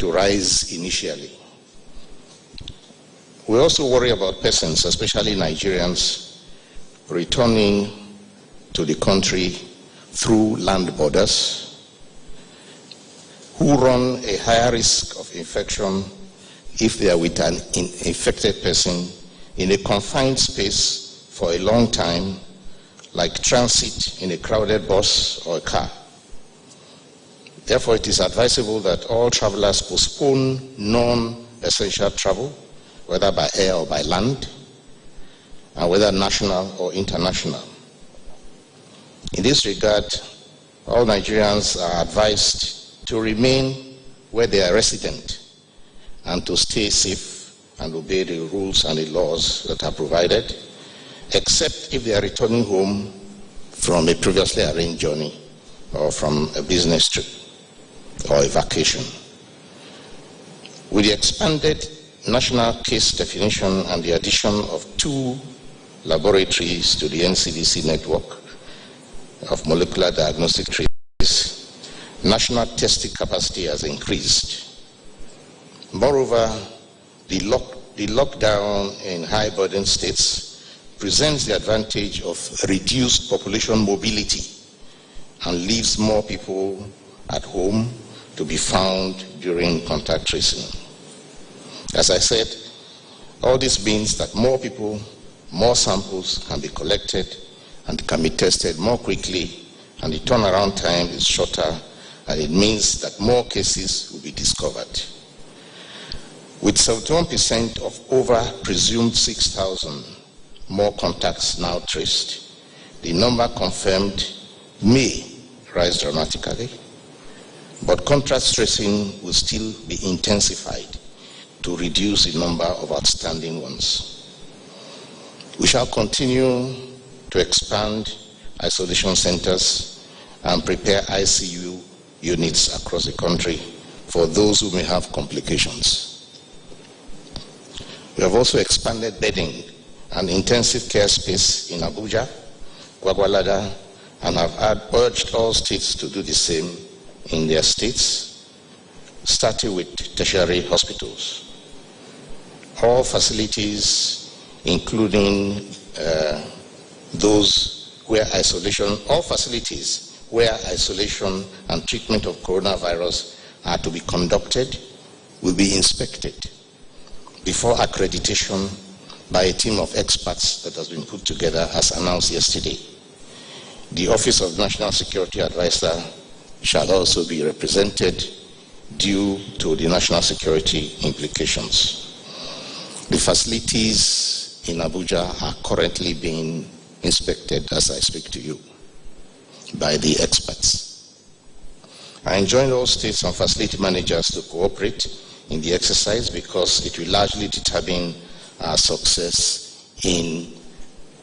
to rise initially. We also worry about persons, especially Nigerians, returning to the country through land borders, who run a higher risk of infection if they are with an infected person in a confined space for a long time, like transit in a crowded bus or a car. Therefore, it is advisable that all travelers postpone non-essential travel, whether by air or by land, and whether national or international. In this regard, all Nigerians are advised to remain where they are resident and to stay safe and obey the rules and the laws that are provided, except if they are returning home from a previously arranged journey or from a business trip or a vacation. With the expanded national case definition and the addition of 2 laboratories to the NCDC network of molecular diagnostic traces, national testing capacity has increased. Moreover, the lockdown in high-burden states presents the advantage of reduced population mobility and leaves more people at home to be found during contact tracing. As I said, all this means that more people, more samples can be collected and can be tested more quickly, and the turnaround time is shorter, and it means that more cases will be discovered. With 71% of over presumed 6,000 more contacts now traced, the number confirmed may rise dramatically, but contact tracing will still be intensified to reduce the number of outstanding ones. We shall continue to expand isolation centers and prepare ICU units across the country for those who may have complications. We have also expanded bedding and intensive care space in Abuja, Gwagwalada, and have urged all states to do the same in their states, starting with tertiary hospitals. All facilities, including all facilities where isolation and treatment of coronavirus are to be conducted, will be inspected before accreditation by a team of experts that has been put together as announced yesterday. The Office of National Security Advisor shall also be represented due to the national security implications. The facilities in Abuja are currently being inspected as I speak to you by the experts. I enjoin all states and facility managers to cooperate in the exercise because it will largely determine our success in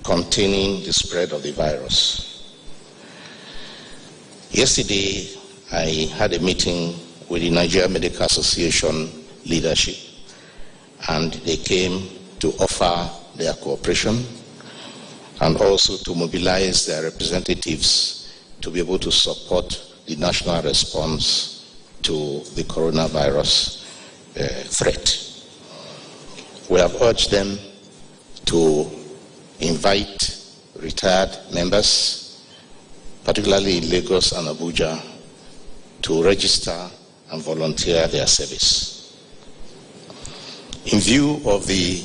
containing the spread of the virus. Yesterday, I had a meeting with the Nigeria Medical Association leadership, and they came to offer their cooperation and also to mobilize their representatives to be able to support the national response to the coronavirus threat. We have urged them to invite retired members, particularly in Lagos and Abuja, to register and volunteer their service. In view of the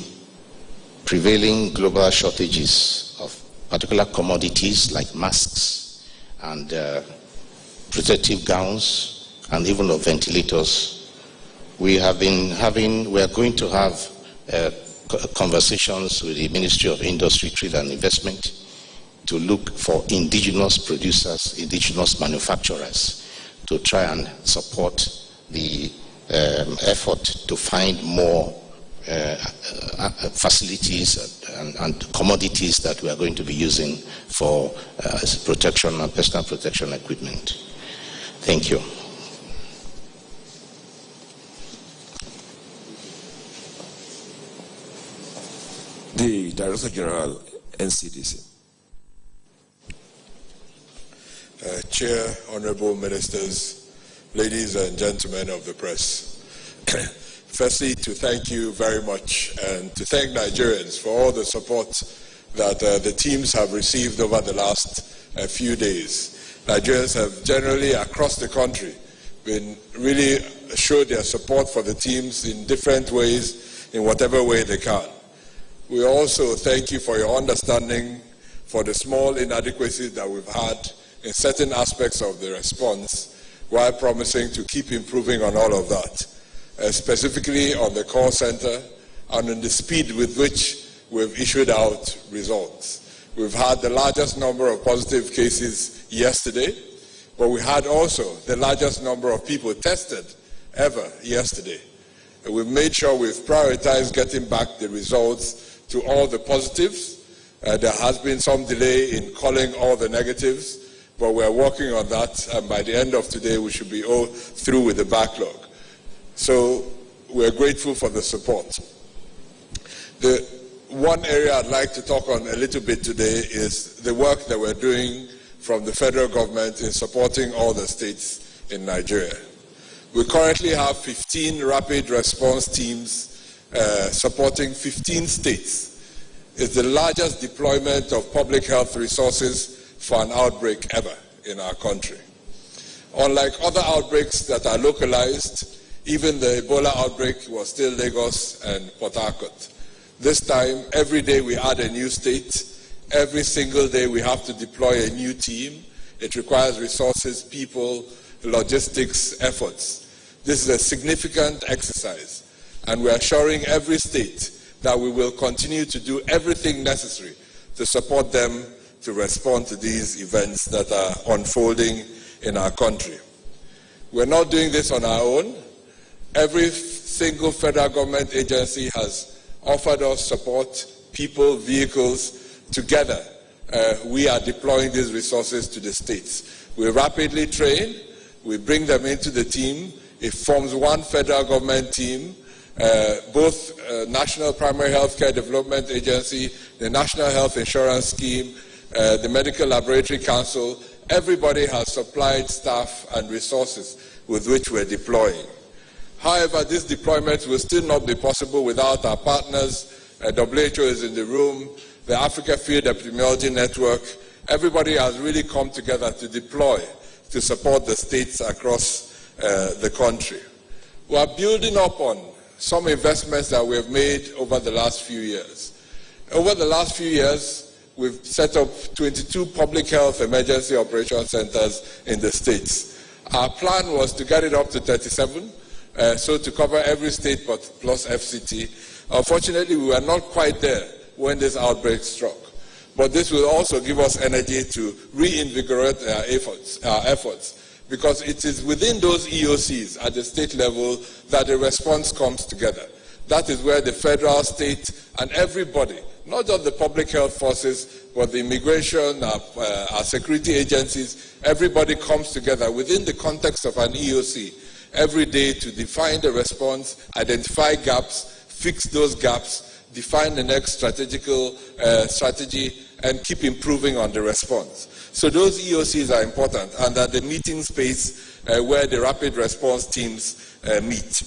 prevailing global shortages of particular commodities like masks and protective gowns and even of ventilators, we are going to have conversations with the Ministry of Industry, Trade and Investment to look for indigenous producers, indigenous manufacturers, to try and support the effort to find more facilities and commodities that we are going to be using for protection and personal protection equipment. Thank you. The Director General, NCDC. Chair, Honorable Ministers, ladies and gentlemen of the press, Firstly, to thank you very much and to thank Nigerians for all the support that the teams have received over the last few days. Nigerians have generally across the country been really showed their support for the teams in different ways, in whatever way they can. We also thank you for your understanding for the small inadequacies that we've had in certain aspects of the response, while promising to keep improving on all of that. Specifically on the call center and on the speed with which we've issued out results. We've had the largest number of positive cases yesterday, but we had also the largest number of people tested ever yesterday. And we've made sure we've prioritized getting back the results to all the positives. There has been some delay in calling all the negatives, but we're working on that, and by the end of today we should be all through with the backlog. So we're grateful for the support. The one area I'd like to talk on a little bit today is the work that we're doing from the federal government in supporting all the states in Nigeria. We currently have 15 rapid response teams supporting 15 states. It's the largest deployment of public health resources for an outbreak ever in our country. Unlike other outbreaks that are localized, even the Ebola outbreak was still Lagos and Port Harcourt. This time, every day we add a new state. Every single day we have to deploy a new team. It requires resources, people, logistics, efforts. This is a significant exercise, and we're assuring every state that we will continue to do everything necessary to support them to respond to these events that are unfolding in our country. We're not doing this on our own. Every single federal government agency has offered us support, people, vehicles. Together, we are deploying these resources to the states. We rapidly train, we bring them into the team. It forms one federal government team. Both National Primary Healthcare Development Agency, the National Health Insurance Scheme, the Medical Laboratory Council, everybody has supplied staff and resources with which we're deploying. However, this deployment will still not be possible without our partners. WHO is in the room, the Africa Field Epidemiology Network. Everybody has really come together to deploy to support the states across the country. We are building up on some investments that we have made over the last few years. Over the last few years, we've set up 22 public health emergency operation centers in the states. Our plan was to get it up to 37, so to cover every state plus FCT. Unfortunately, we were not quite there when this outbreak struck. But this will also give us energy to reinvigorate our efforts, because it is within those EOCs at the state level that the response comes together. That is where the federal, state, and everybody, not just the public health forces, but the immigration, our security agencies, everybody comes together within the context of an EOC every day to define the response, identify gaps, fix those gaps, define the next strategy, and keep improving on the response. So those EOCs are important, and are the meeting space where the rapid response teams meet.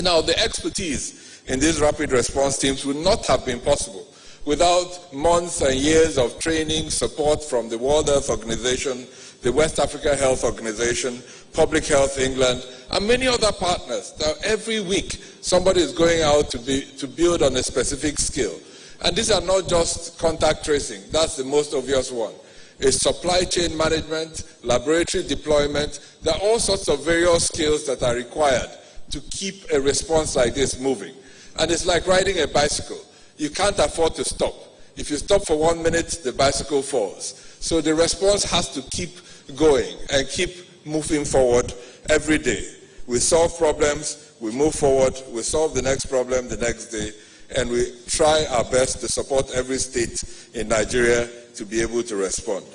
Now, the expertise in these rapid response teams would not have been possible without months and years of training, support from the World Health Organization, the West Africa Health Organization, Public Health England, and many other partners. Now, every week, somebody is going out to build on a specific skill. And these are not just contact tracing. That's the most obvious one. It's supply chain management, laboratory deployment. There are all sorts of various skills that are required to keep a response like this moving. And it's like riding a bicycle. You can't afford to stop. If you stop for 1 minute, the bicycle falls. So the response has to keep going and keep moving forward every day. We solve problems, we move forward, we solve the next problem the next day, and we try our best to support every state in Nigeria to be able to respond.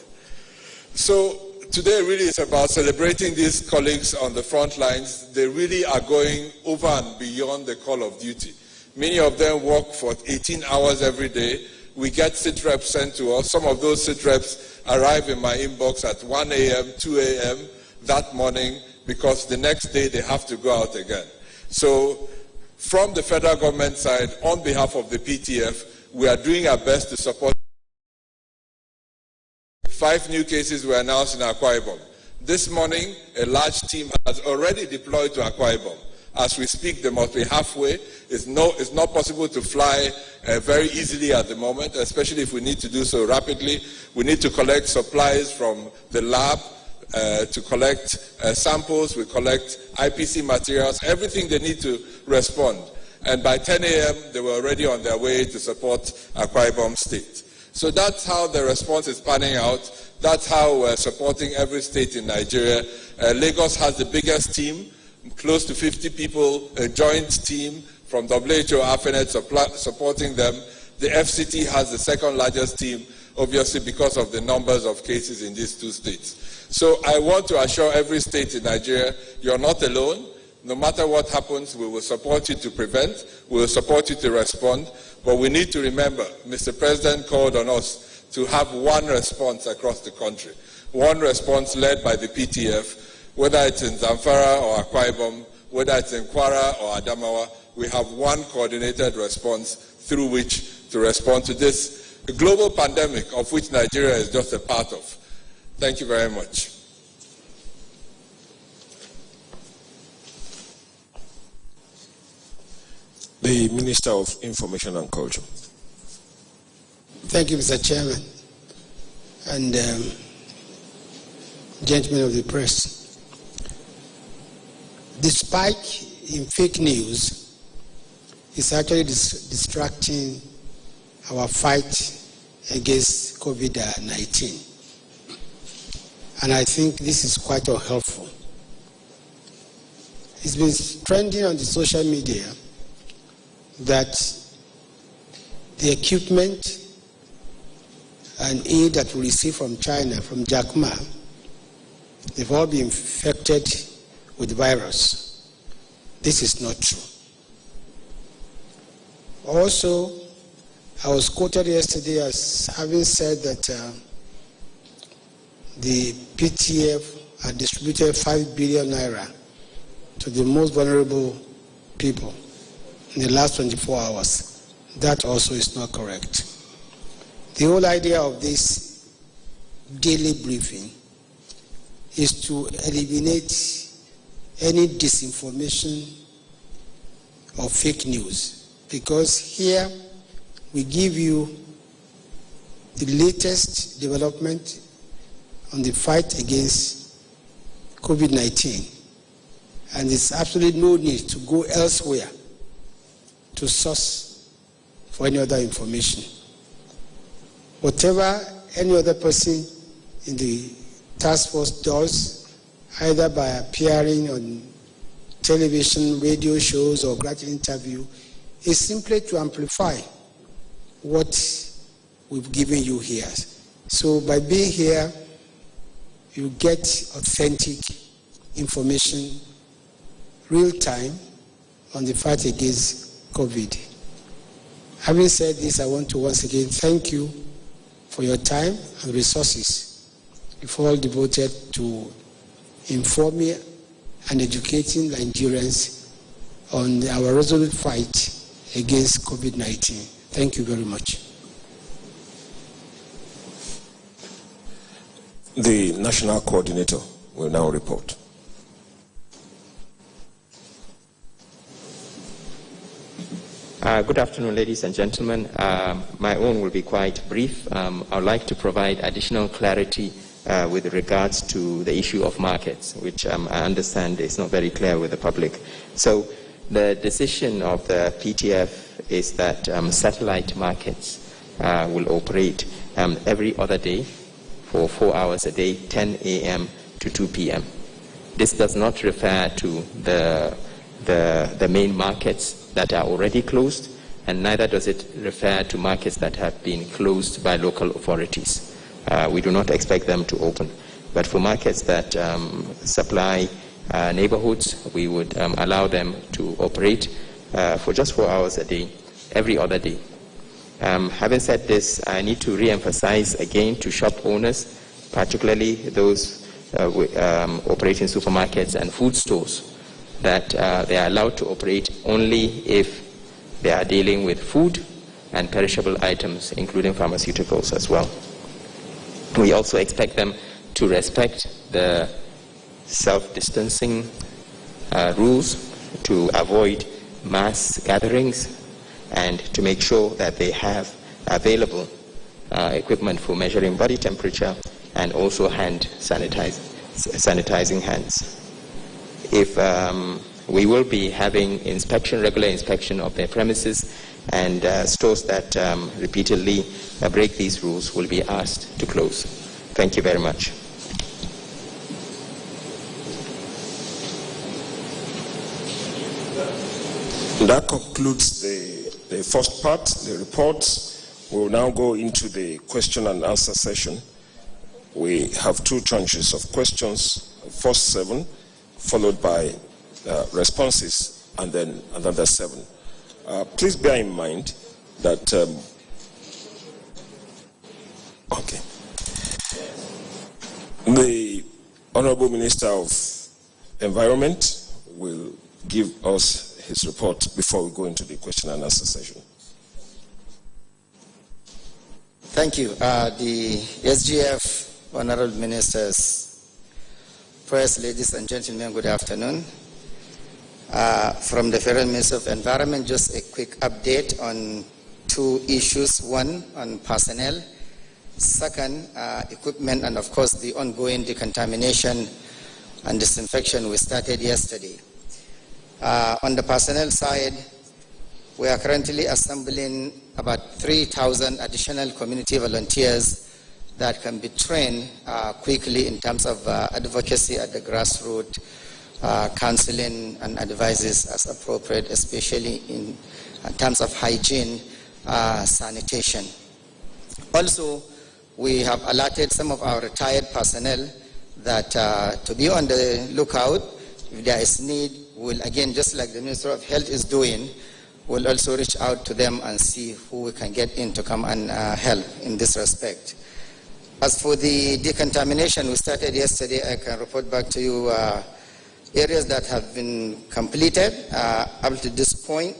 So today really is about celebrating these colleagues on the front lines. They really are going over and beyond the call of duty. Many of them work for 18 hours every day. We get sit reps sent to us. Some of those sit reps arrive in my inbox at 1 a.m., 2 a.m. that morning, because the next day they have to go out again. So from the federal government side, on behalf of the PTF, we are doing our best to support. 5 new cases were announced in Akwa Ibom. This morning, a large team has already deployed to Akwa Ibom. As we speak, they must be halfway. It's not possible to fly very easily at the moment, especially if we need to do so rapidly. We need to collect supplies from the lab, to collect samples, we collect IPC materials, everything they need to respond. And by 10 a.m., they were already on their way to support Akwa Ibom State. So that's how the response is panning out. That's how we're supporting every state in Nigeria. Lagos has the biggest team, close to 50 people, a joint team from WHO, AFENET supporting them. The FCT has the second largest team, obviously because of the numbers of cases in these 2 states. So I want to assure every state in Nigeria, you're not alone. No matter what happens, we will support you to prevent, we will support you to respond, but we need to remember, Mr. President called on us to have one response across the country, one response led by the PTF, whether it's in Zamfara or Akwa Ibom, whether it's in Kwara or Adamawa, we have one coordinated response through which to respond to this global pandemic of which Nigeria is just a part of. Thank you very much. The Minister of Information and Culture. Thank you, Mr. Chairman, and gentlemen of the press. The spike in fake news is actually distracting our fight against COVID-19. And I think this is quite unhelpful. It's been trending on the social media that the equipment and aid that we receive from China, from Jack Ma, they've all been infected with the virus. This is not true. Also, I was quoted yesterday as having said that the PTF had distributed 5 billion naira to the most vulnerable people in the last 24 hours. That also is not correct. The whole idea of this daily briefing is to eliminate any disinformation or fake news, because here we give you the latest development on the fight against COVID-19, and there's absolutely no need to go elsewhere to source for any other information. Whatever any other person in the task force does, either by appearing on television, radio shows, or granting interview, is simply to amplify what we've given you here. So by being here, you get authentic information, real time, on the fight against COVID. Having said this, I want to once again thank you for your time and resources you've all devoted to informing and educating Nigerians on our resolute fight against COVID-19. Thank you very much. The National Coordinator will now report. Good afternoon, ladies and gentlemen. My own will be quite brief. I would like to provide additional clarity with regards to the issue of markets, which I understand is not very clear with the public. So the decision of the PTF is that satellite markets will operate every other day for 4 hours a day, 10 a.m. to 2 p.m. This does not refer to the main markets that are already closed, and neither does it refer to markets that have been closed by local authorities. We do not expect them to open. But for markets that supply neighborhoods, we would allow them to operate for just 4 hours a day, every other day. Having said this, I need to re-emphasize again to shop owners, particularly those operating supermarkets and food stores, that they are allowed to operate only if they are dealing with food and perishable items, including pharmaceuticals as well. We also expect them to respect the self-distancing rules, to avoid mass gatherings, and to make sure that they have available equipment for measuring body temperature and also sanitizing hands. If we will be having regular inspection of their premises, and stores that repeatedly break these rules will be asked to close. Thank you very much. That concludes the first part, the reports. We will now go into the question and answer session. We have two tranches of questions, first 7, followed by responses, and then another 7. Please bear in mind that the Honorable Minister of Environment will give us his report before we go into the question and answer session. Thank you. The SGF, Honorable Ministers, press, ladies and gentlemen, good afternoon. From the Federal Ministry of Environment, just a quick update on 2 issues. One, on personnel. Second, equipment, and of course the ongoing decontamination and disinfection we started yesterday. On the personnel side, we are currently assembling about 3,000 additional community volunteers that can be trained quickly in terms of advocacy at the grassroots, counseling and advices as appropriate, especially in terms of hygiene, sanitation. Also, we have allotted some of our retired personnel that to be on the lookout. If there is need, we'll again, just like the Minister of Health is doing, we'll also reach out to them and see who we can get in to come and help in this respect. As for the decontamination we started yesterday, I can report back to you areas that have been completed up to this point.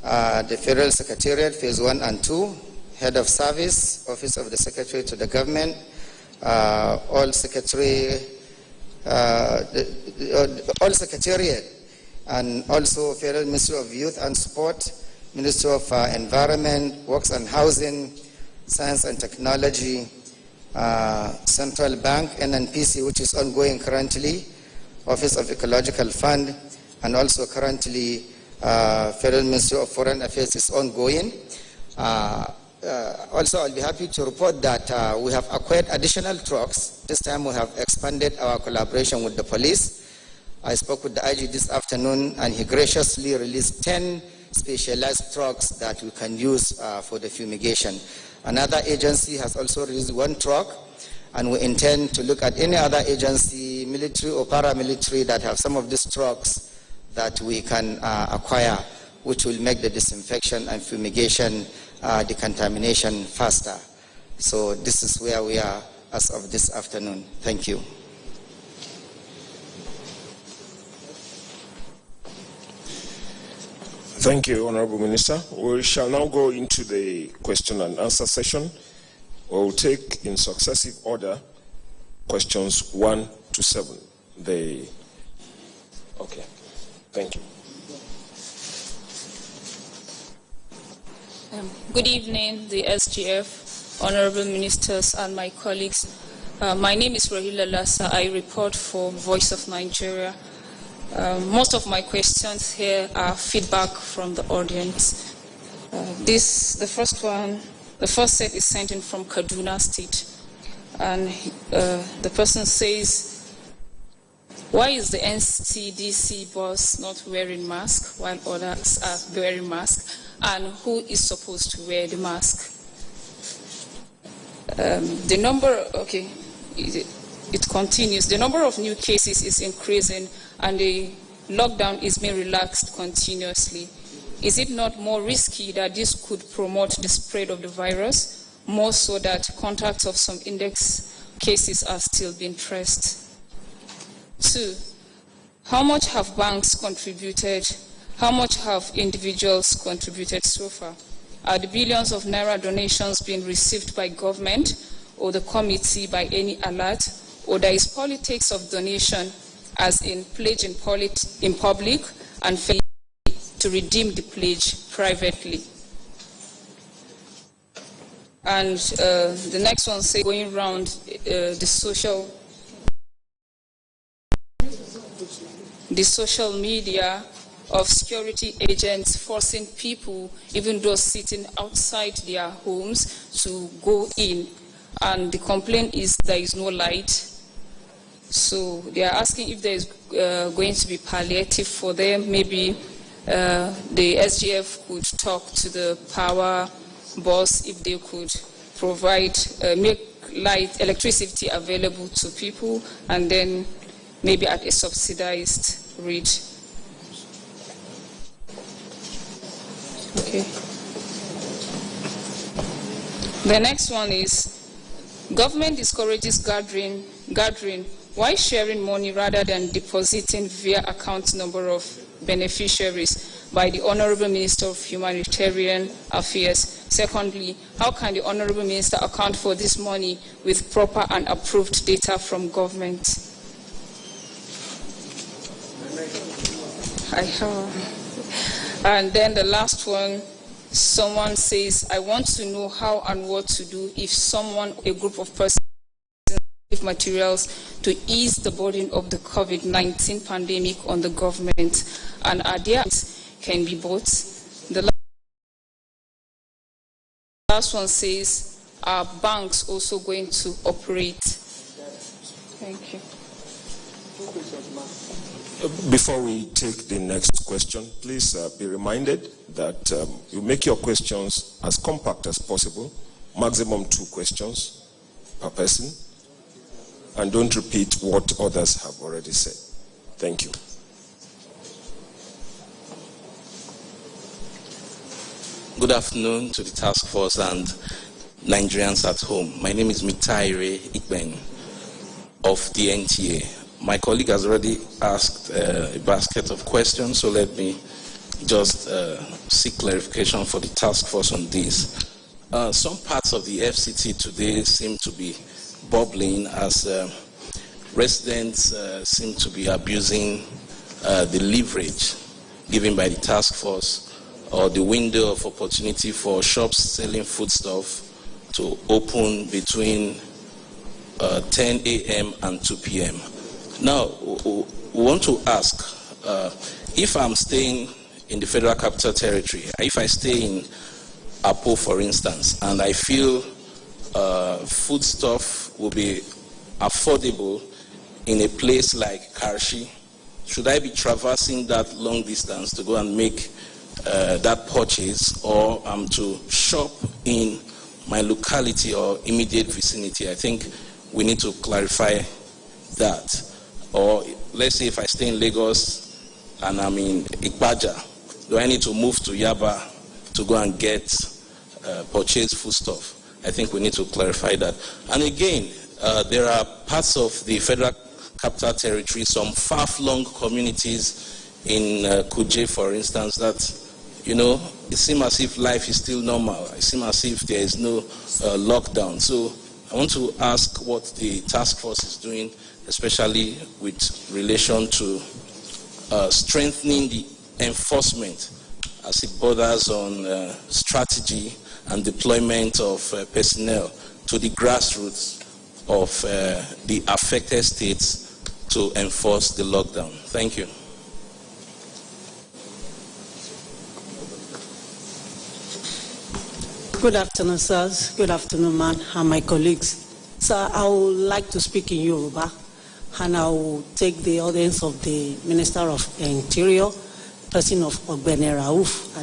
The Federal Secretariat, Phase 1 and 2, Head of Service, Office of the Secretary to the Government, all Secretariat, and also Federal Ministry of Youth and Sport, Ministry of Environment, Works and Housing, Science and Technology, Central Bank, NNPC, which is ongoing currently, Office of Ecological Fund, and also currently Federal Ministry of Foreign Affairs is ongoing. Also, I'll be happy to report that we have acquired additional trucks. This time we have expanded our collaboration with the police. I spoke with the IG this afternoon, and he graciously released 10 specialized trucks that we can use for the fumigation. Another agency has also released 1 truck, and we intend to look at any other agency, military or paramilitary, that have some of these trucks that we can acquire, which will make the disinfection and fumigation, decontamination faster. So this is where we are as of this afternoon. Thank you. Thank you, Honorable Minister. We shall now go into the question and answer session. We will take in successive order questions 1 to 7. Okay. Thank you. Good evening, the SGF, Honorable Ministers, and my colleagues. My name is Rahila Lassa. I report for Voice of Nigeria. Most of my questions here are feedback from the audience. The first set is sent in from Kaduna State, and the person says, why is the NCDC boss not wearing mask while others are wearing mask, and who is supposed to wear the mask? It continues. The number of new cases is increasing, and the lockdown is being relaxed continuously. Is it not more risky that this could promote the spread of the virus, more so that contacts of some index cases are still being traced? 2, How much have banks contributed? How much have individuals contributed so far? Are the billions of naira donations being received by government or the committee by any alert? Or there is politics of donation, as in pledge in public and fail to redeem the pledge privately? And the next one says, going around the social media of security agents forcing people, even those sitting outside their homes, to go in. And the complaint is there is no light. So they are asking if there is going to be palliative for them. Maybe the SGF could talk to the power boss if they could provide, make electricity available to people, and then maybe at a subsidized rate. Okay. The next one is, government discourages gathering. Why sharing money rather than depositing via account number of beneficiaries by the Honorable Minister of Humanitarian Affairs? Secondly, how can the Honorable Minister account for this money with proper and approved data from government? And then the last one, someone says, I want to know how and what to do if a group of persons with materials to ease the burden of the COVID-19 pandemic on the government, and ideas can be bought. The last one says, are banks also going to operate? Thank you. Before we take the next question, please be reminded that you make your questions as compact as possible, maximum 2 questions per person, and don't repeat what others have already said. Thank you. Good afternoon to the task force and Nigerians at home. My name is Mitaire Ikben of the NTA. My colleague has already asked a basket of questions, so let me just seek clarification for the task force on this. Some parts of the FCT today seem to be bubbling as residents seem to be abusing the leverage given by the task force or the window of opportunity for shops selling foodstuff to open between 10 a.m. and 2 p.m. Now, we want to ask, if I'm staying in the Federal Capital Territory, if I stay in Apo, for instance, and I feel foodstuff will be affordable in a place like Karshi, should I be traversing that long distance to go and make that purchase, or to shop in my locality or immediate vicinity? I think we need to clarify that. Or let's say if I stay in Lagos and I'm in Ikpaja, do I need to move to Yaba to go and get purchase foodstuff? I think we need to clarify that. And again, there are parts of the Federal Capital Territory, some far-flung communities in Kuje, for instance, that, it seems as if life is still normal. It seems as if there is no lockdown. So I want to ask what the task force is doing, especially with relation to strengthening the enforcement as it borders on strategy and deployment of personnel to the grassroots of the affected states to enforce the lockdown. Thank you. Good afternoon, sirs. Good afternoon, man, and my colleagues. Sir, I would like to speak in Yoruba, and I will take the audience of the Minister of Interior, person of Ogbeni Rauf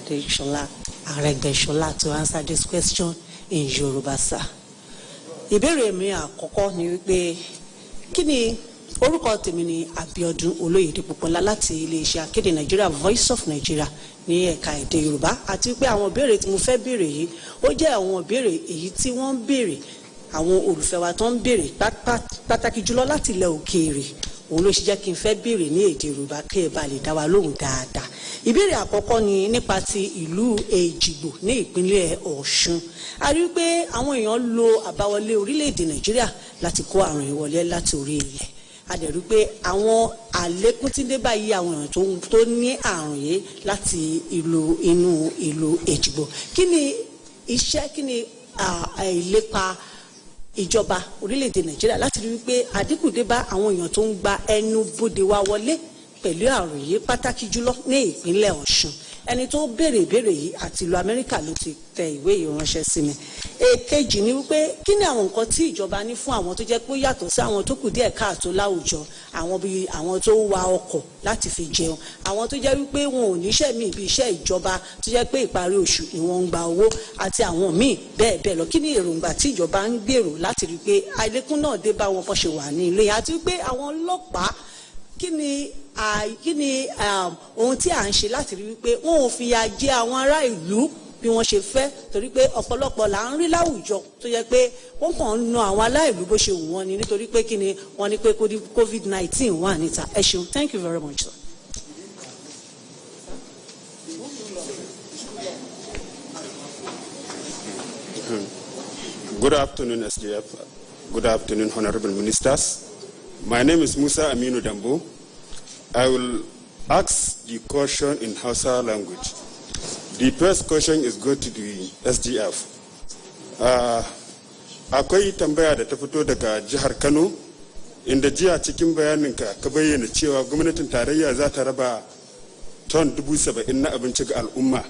Aregbesola, to answer this question in Yoruba, sir. Ìbéèrè mi àkọ́kọ́ ni wípé kí ni orúkọ tèmi ni Abiodun Oloyedepopola láti iléeṣẹ́ akéde Nigeria Voice of Nigeria ní ẹ̀ka èdè Yorùbá, àti wípé àwọn ìbéèrè tí mo fẹ́ béèrè yìí ó jẹ́ àwọn ìbéèrè èyí tí wọ́n ń béèrè àwọn olùfẹ́ wa tó ń béèrè pàtàkì jùlọ láti ilẹ̀ òkèèrè òun ló ṣe jẹ́ kí n fẹ́ béèrè ní èdè Yorùbá kí ẹ bá lè dá wa lóhùn dáadáa. Ìbéèrè àkọ́kọ́ ni nípa ti ìlú Èjìgbò ní ìpínlẹ̀ Ọ̀ṣun. A rí pé àwọn èèyàn lo àbáwọlé orílẹ̀-èdè Nàìjíríà láti kó àrùn ìwọlé láti orí ilẹ̀. A dẹ̀ rí pé àwọn àlékún tí dé báyìí àwọn èèyàn tó ní àrùn yìí láti inú ìlú Èjìgbò. Kí ni iṣẹ́, kí ni ìlépa ìjọba orílẹ̀-èdè Nàìjíríà láti rí wípé àdínkù dé bá àwọn èèyàn tó ń gba ẹnu bodè wa wọlé pẹ̀lú àrùn yìí, pàtàkì jùlọ ní ìpínlẹ̀ Ọ̀ṣun? Ẹni tó béèrè ìbéèrè yìí àti ìlú Amẹ́ríkà ló ti tẹ ìwé yìí ránṣẹ́ sí mi. Èkejì ni wípé kí ni àwọn nǹkan tí ìjọba ní fún àwọn tó jẹ́ pé ó yàtọ̀ sí àwọn tó kù díẹ̀ káàtó láwùjọ, àwọn bíi àwọn tó wa ọkọ̀ láti fi jẹun, àwọn tó jẹ́ wípé wọn ò níṣẹ́ míì bí iṣẹ́ ìjọba tó jẹ́ pé ìparí oṣù ni wọ́n ń gba owó, àti àwọn míì bẹ́ẹ̀ bẹ́ẹ̀ lọ. Kí ni èròǹgbà tí ìjọba ń gbèrò láti rí pé àlékún náà dé bá wọn bó ṣe wà ní ilé, àti wípé àwọn ọlọ́pàá kí ni ohun tí à ń ṣe láti rí wípé wọn ò fìyà jẹ àwọn ará ìlú bí wọ́n ṣe fẹ́, torí pé ọ̀pọ̀lọpọ̀ là ń rí láwùjọ tó yẹ pé wọ́n kàn ń na àwọn aláìlú bó ṣe wù wọ́n ni, nítorí pé kí ni wọ́n ní pé COVID-19 wà níta. Ẹ ṣeun. Thank you very much, sir. Good afternoon, SDF. Good afternoon, honorable ministers. My name is Musa Aminu Dambo. I will ask the question in Hausa language. The first question is going to the SDF. Akwai tambaya da ta fito daga jihar Kano, inda jiya cikin bayaninka ka bayyana cewa gwamnatin tarayya za ta raba ton 70,000 na abinci ga al'umma.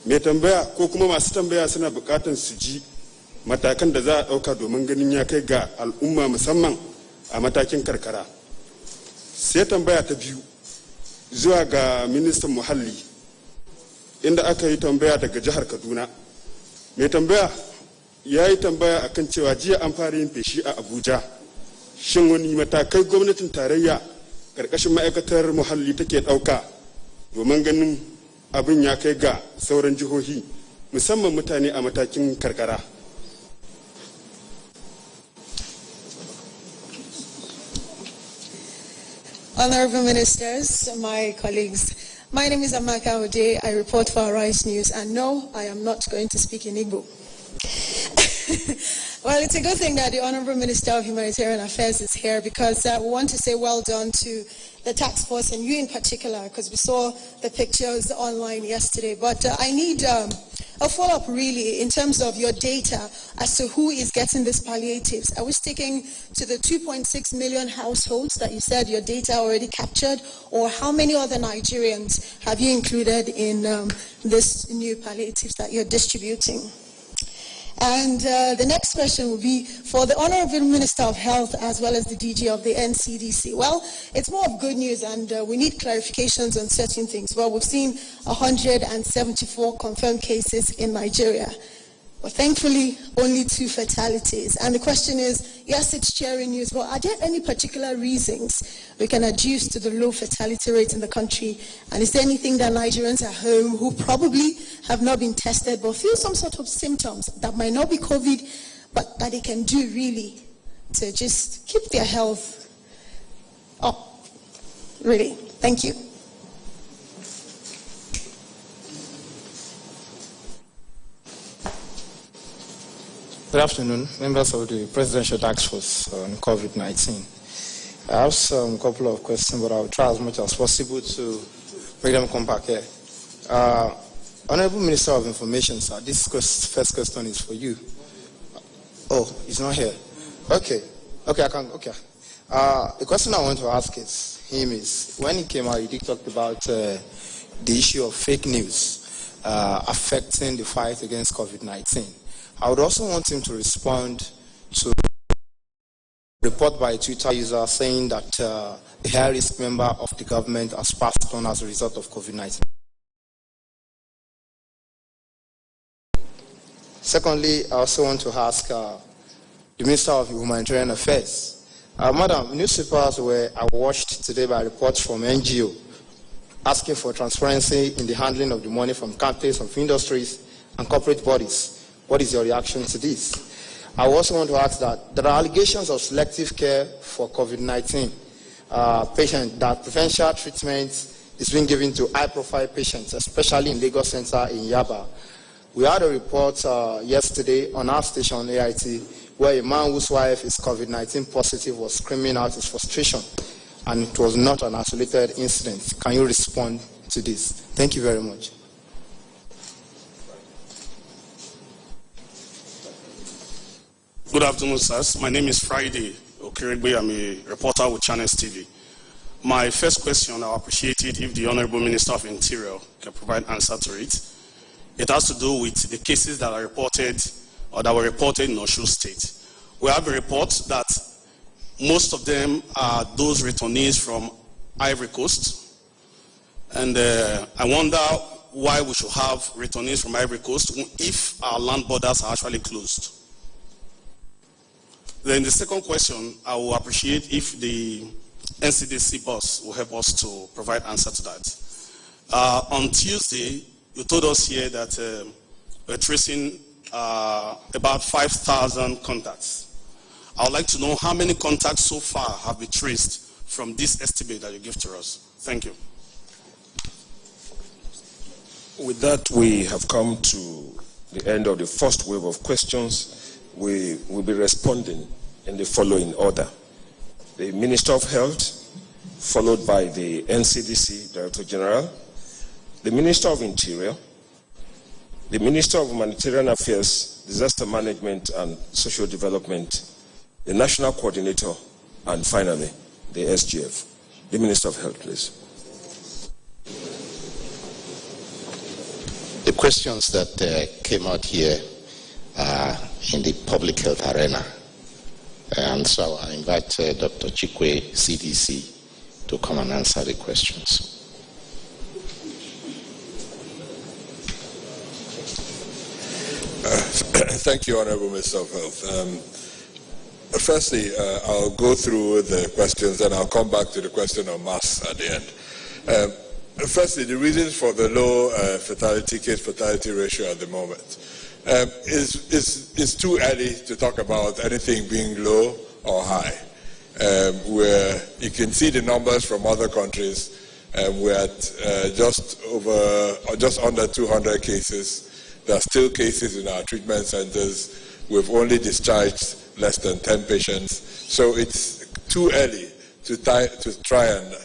Mai tambaya ko kuma masu tambaya suna bukatan su ji matakan da za a dauka domin ganin ya kai ga al'umma musamman a matakin karkara. Sai tambaya ta biyu zuwa ga ministan muhalli, inda aka yi tambaya daga jihar Kaduna. Mai tambaya ya yi tambaya akan cewa jiya an fara yin feshi a Abuja. Shin wani matakai gwamnatin tarayya karkashin ma'aikatar muhalli take dauka domin ganin abin ya kai ga sauran jihohi musamman mutane a matakin karkara? Honorable Ministers, my colleagues, my name is Amaka Ode. I report for Arise News, and no, I am not going to speak in Igbo. Well, it's a good thing that the Honorable Minister of Humanitarian Affairs is here, because we want to say well done to the task force, and you in particular, because we saw the pictures online yesterday. But I need a follow-up, really, in terms of your data as to who is getting these palliatives. Are we sticking to the 2.6 million households that you said your data already captured, or how many other Nigerians have you included in this new palliatives that you're distributing? And the next question will be for the Honorable Minister of Health as well as the DG of the NCDC. Well, it's more of good news, and we need clarifications on certain things. Well, we've seen 174 confirmed cases in Nigeria, but thankfully only 2 fatalities. And the question is, yes, it's cheering news, but are there any particular reasons we can adduce to the low fatality rate in the country? And is there anything that Nigerians at home who probably have not been tested but feel some sort of symptoms that might not be COVID, but that they can do really to just keep their health up? Really, thank you. Good afternoon, members of the Presidential Task Force on COVID-19. I have some couple of questions, but I'll try as much as possible to make them compact here. Honorable Minister of Information, sir, this first question is for you. Oh, he's not here. Okay, the question I want to ask is, when he came out, he did talk about the issue of fake news affecting the fight against COVID-19. I would also want him to respond to a report by a Twitter user saying that a high-risk member of the government has passed on as a result of COVID-19. Secondly, I also want to ask the Minister of Humanitarian Affairs. Madam, newspapers were awash today by reports from NGO asking for transparency in the handling of the money from companies, of industries, and corporate bodies. What is your reaction to this? I also want to ask that there are allegations of selective care for COVID-19 that preferential treatment is being given to high-profile patients, especially in Lagos Center in Yaba. We had a report yesterday on our station AIT where a man whose wife is COVID-19 positive was screaming out his frustration, and it was not an isolated incident. Can you respond to this? Thank you very much. Good afternoon, sirs. My name is Friday Okerigbe. I'm a reporter with Channels TV. My first question, I appreciate it if the Honorable Minister of Interior can provide answer to it. It has to do with the cases that are reported or that were reported in Osun State. We have a report that most of them are those returnees from Ivory Coast. And I wonder why we should have returnees from Ivory Coast if our land borders are actually closed. Then the second question, I will appreciate if the NCDC boss will help us to provide answer to that. On Tuesday, you told us here that we're tracing about 5,000 contacts. I would like to know how many contacts so far have been traced from this estimate that you give to us. Thank you. With that, we have come to the end of the first wave of questions. We will be responding in the following order. The Minister of Health, followed by the NCDC Director General, the Minister of Interior, the Minister of Humanitarian Affairs, Disaster Management and Social Development, the National Coordinator, and finally, the SGF. The Minister of Health, please. The questions that came out here are in the public health arena. And so I invite Dr. Chikwe, CDC, to come and answer the questions. Thank you, Honorable Minister of Health. Firstly, I'll go through the questions and I'll come back to the question of mass at the end. Firstly, the reasons for the low case fatality ratio at the moment is too early to talk about anything being low or high. Where you can see the numbers from other countries, we're at just under 200 cases. There are still cases in our treatment centers. We've only discharged less than 10 patients. So it's too early to try and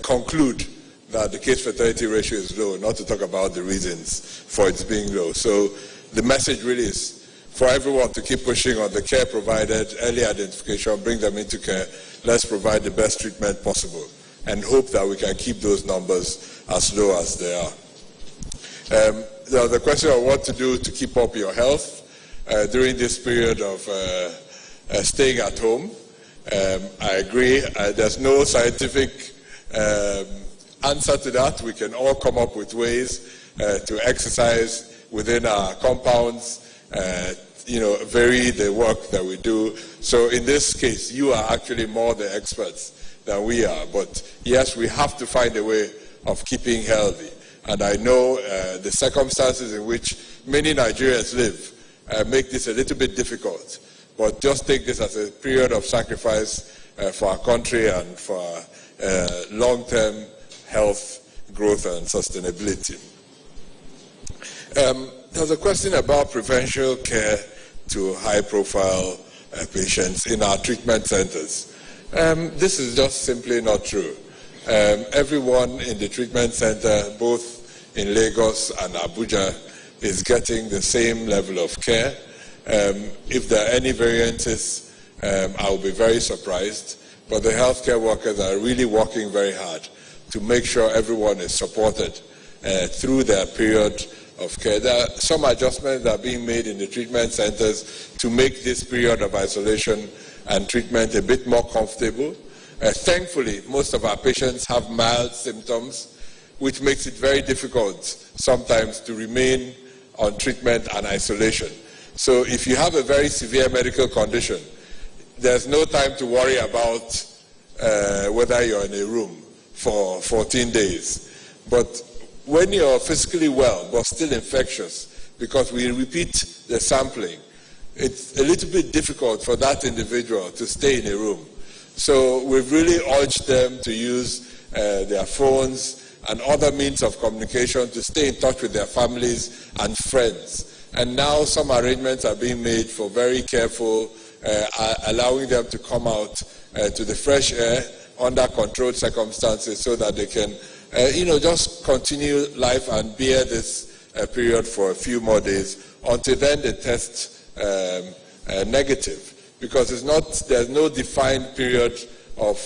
conclude that the case fatality ratio is low, not to talk about the reasons for its being low. So the message really is for everyone to keep pushing on the care provided, early identification, bring them into care. Let's provide the best treatment possible and hope that we can keep those numbers as low as they are. The question of what to do to keep up your health during this period of staying at home. I agree. There's no scientific answer to that. We can all come up with ways to exercise within our compounds, vary the work that we do. So in this case, you are actually more the experts than we are. But yes, we have to find a way of keeping healthy. And I know the circumstances in which many Nigerians live make this a little bit difficult. But just take this as a period of sacrifice for our country and for long-term health, growth, and sustainability. There's a question about preferential care to high-profile patients in our treatment centers. This is just simply not true. Everyone in the treatment center, both in Lagos and Abuja, is getting the same level of care. If there are any variances, I will be very surprised. But the healthcare workers are really working very hard to make sure everyone is supported through their period of care. There are some adjustments that are being made in the treatment centers to make this period of isolation and treatment a bit more comfortable. Thankfully, most of our patients have mild symptoms, which makes it very difficult sometimes to remain on treatment and isolation. So if you have a very severe medical condition, there's no time to worry about whether you're in a room for 14 days. But when you're physically well but still infectious, because we repeat the sampling, it's a little bit difficult for that individual to stay in a room. So we've really urged them to use their phones and other means of communication to stay in touch with their families and friends. And now some arrangements are being made for very careful, allowing them to come out to the fresh air under controlled circumstances so that they can, just continue life and bear this period for a few more days until then they test negative. Because there's no defined period of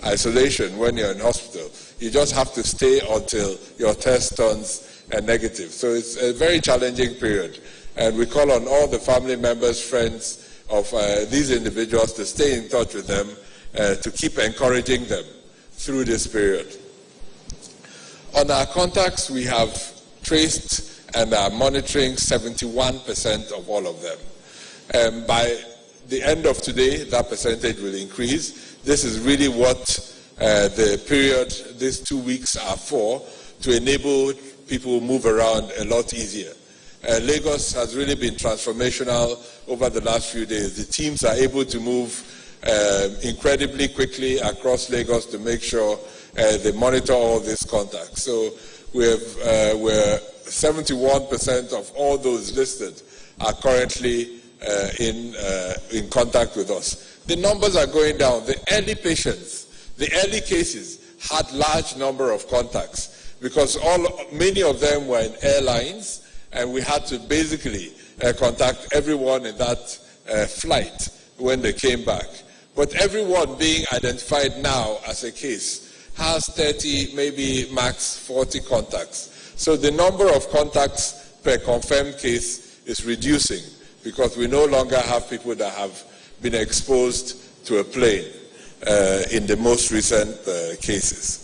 isolation when you're in hospital. You just have to stay until your test turns negative. So it's a very challenging period. And we call on all the family members, friends of these individuals to stay in touch with them, to keep encouraging them through this period. On our contacts, we have traced and are monitoring 71% of all of them. By the end of today, that percentage will increase. This is really what the period, these 2 weeks are for, to enable people to move around a lot easier. Lagos has really been transformational over the last few days. The teams are able to move incredibly quickly across Lagos to make sure they monitor all these contacts. So we're 71% of all those listed are currently in contact with us. The numbers are going down. The early patients, the early cases had large number of contacts because many of them were in airlines, and we had to basically contact everyone in that flight when they came back. But everyone being identified now as a case has 30, maybe max 40 contacts. So the number of contacts per confirmed case is reducing because we no longer have people that have been exposed to a plane in the most recent cases.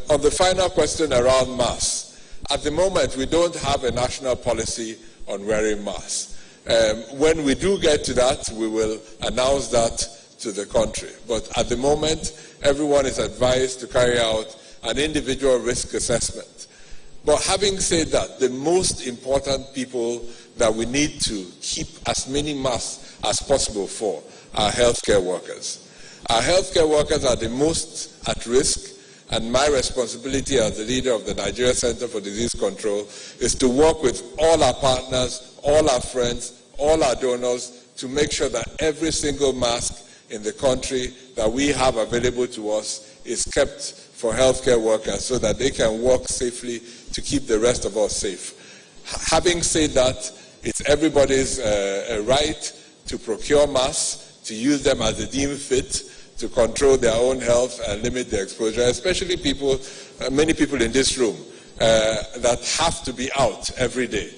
On the final question around masks, at the moment we don't have a national policy on wearing masks. When we do get to that, we will announce that to the country. But at the moment, everyone is advised to carry out an individual risk assessment. But having said that, the most important people that we need to keep as many masks as possible for are healthcare workers. Our healthcare workers are the most at risk, and my responsibility as the leader of the Nigeria Center for Disease Control is to work with all our partners, all our friends, all our donors to make sure that every single mask in the country that we have available to us is kept for healthcare workers so that they can work safely to keep the rest of us safe. Having said that, it's everybody's right to procure masks, to use them as they deem fit, to control their own health and limit their exposure, especially people, many people in this room that have to be out every day.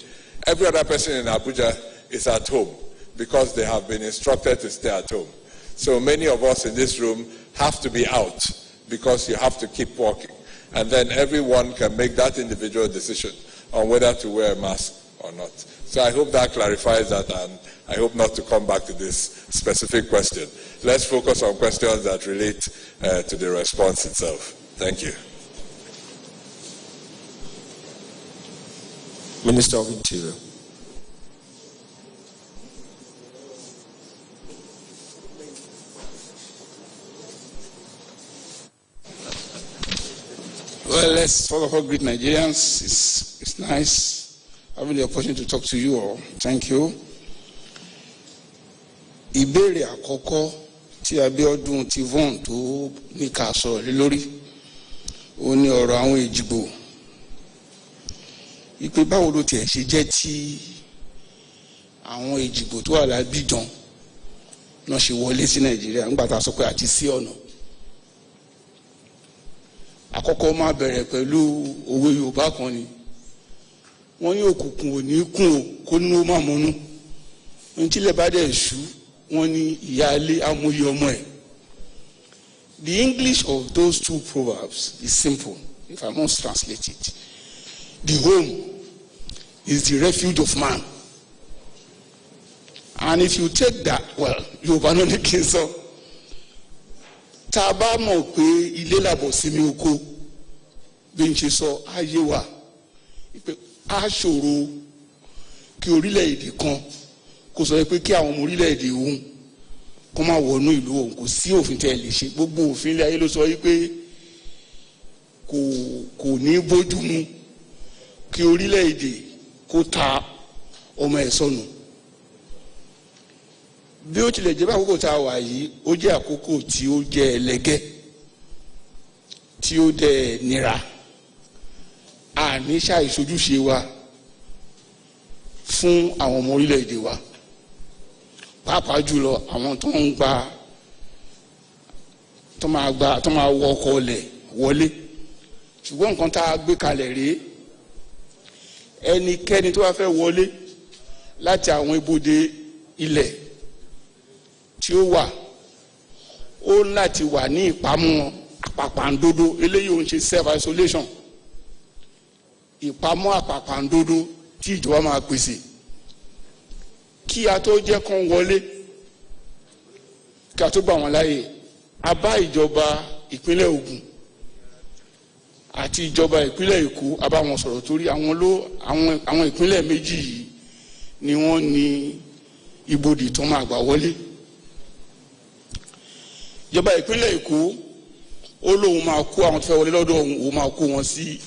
Every other person in Abuja is at home because they have been instructed to stay at home. So many of us in this room have to be out because you have to keep walking. And then everyone can make that individual decision on whether to wear a mask or not. So I hope that clarifies that, and I hope not to come back to this specific question. Let's focus on questions that relate to the response itself. Thank you. Minister of Interior. Well, let's first of all greet Nigerians. It's nice having the opportunity to talk to you all. Thank you. Ìbéèrè àkọ́kọ́ tí Abíọ́dún ti Von tó ní ká sọ̀rọ̀ lé lórí ó ní ọ̀rọ̀ àwọn Èjìgbò. Ìpè báwo ló tiẹ̀ ṣe jẹ́ tí àwọn Èjìgbò tó wà l'Abidjan náà ṣe wọlé sí Nàìjíríà nígbà tá a sọ pé àti sí ọ̀nà. Àkọ́kọ́ máa bẹ̀rẹ̀ pẹ̀lú òwe Yorùbá kan ni wọ́n ní òkùnkùn ò ní kùn ó kó ní ó má mọ́nú ní tílẹ̀ bá dẹ̀ ṣú wọ́n ní ìyáálé amóye ọmọ ẹ̀. The English of those two proverbs is simple, if I must translate it. The home is the refuge of man. And if you take that, well, Yorùbá náà ní kí n sọ. Tá a bá mọ̀ pé ilé làbọ̀ sinmi oko bí n ṣe sọ ayé wa pé a ṣòro kí orílẹ̀-èdè kan kó sọ pé kí àwọn ọmọ orílẹ̀-èdè òun kó má wọnú ìlú òun, kò sí òfin tẹ́ ẹ lè ṣe. Gbogbo òfin ilé ayé ló sọ wípé kò ní bójú mu kí orílẹ̀-èdè kó ta ọmọ ẹ̀ sọnù. Bí ó tilẹ̀ jẹ́ bá àkókò tá a wà yìí, ó jẹ́ àkókò tí ó jẹ́ ẹlẹ́gẹ́, tí ó dẹ̀ nira. Àní ṣàìsojúṣe wa fún àwọn ọmọ orílẹ̀-èdè wa, pàápàá jùlọ àwọn tó máa wọ ọkọ̀ ọlẹ̀ wọlé. Ṣùgbọ́n nǹkan tá a gbé kalẹ̀ rèé, ẹnikẹ́ni tó bá fẹ́ wọlé láti àwọn ibodè ilẹ̀ tí ó wà, ó láti wà ní ìpamọ́ àpàpàǹdodo. Eléyìí ò ń ṣe self isolation, ìpamọ́ àpàpàǹdodo tí ìjọba máa pèsè kí a tó jẹ́ kán wọlé, kí a tó gbà wọ́n láàyè. A bá ìjọba ìpínlẹ̀ Ògùn àti ìjọba ìpínlẹ̀ Èkó, a bá wọn sọ̀rọ̀ torí àwọn ìpínlẹ̀ méjì yìí ni wọ́n ní ibodè tó máa gbà wọlé. Ìjọba ìpínlẹ̀ Èkó ó lóun máa kó àwọn tó fẹ́ wọlé lọ́dọ̀ òun máa kó wọn sí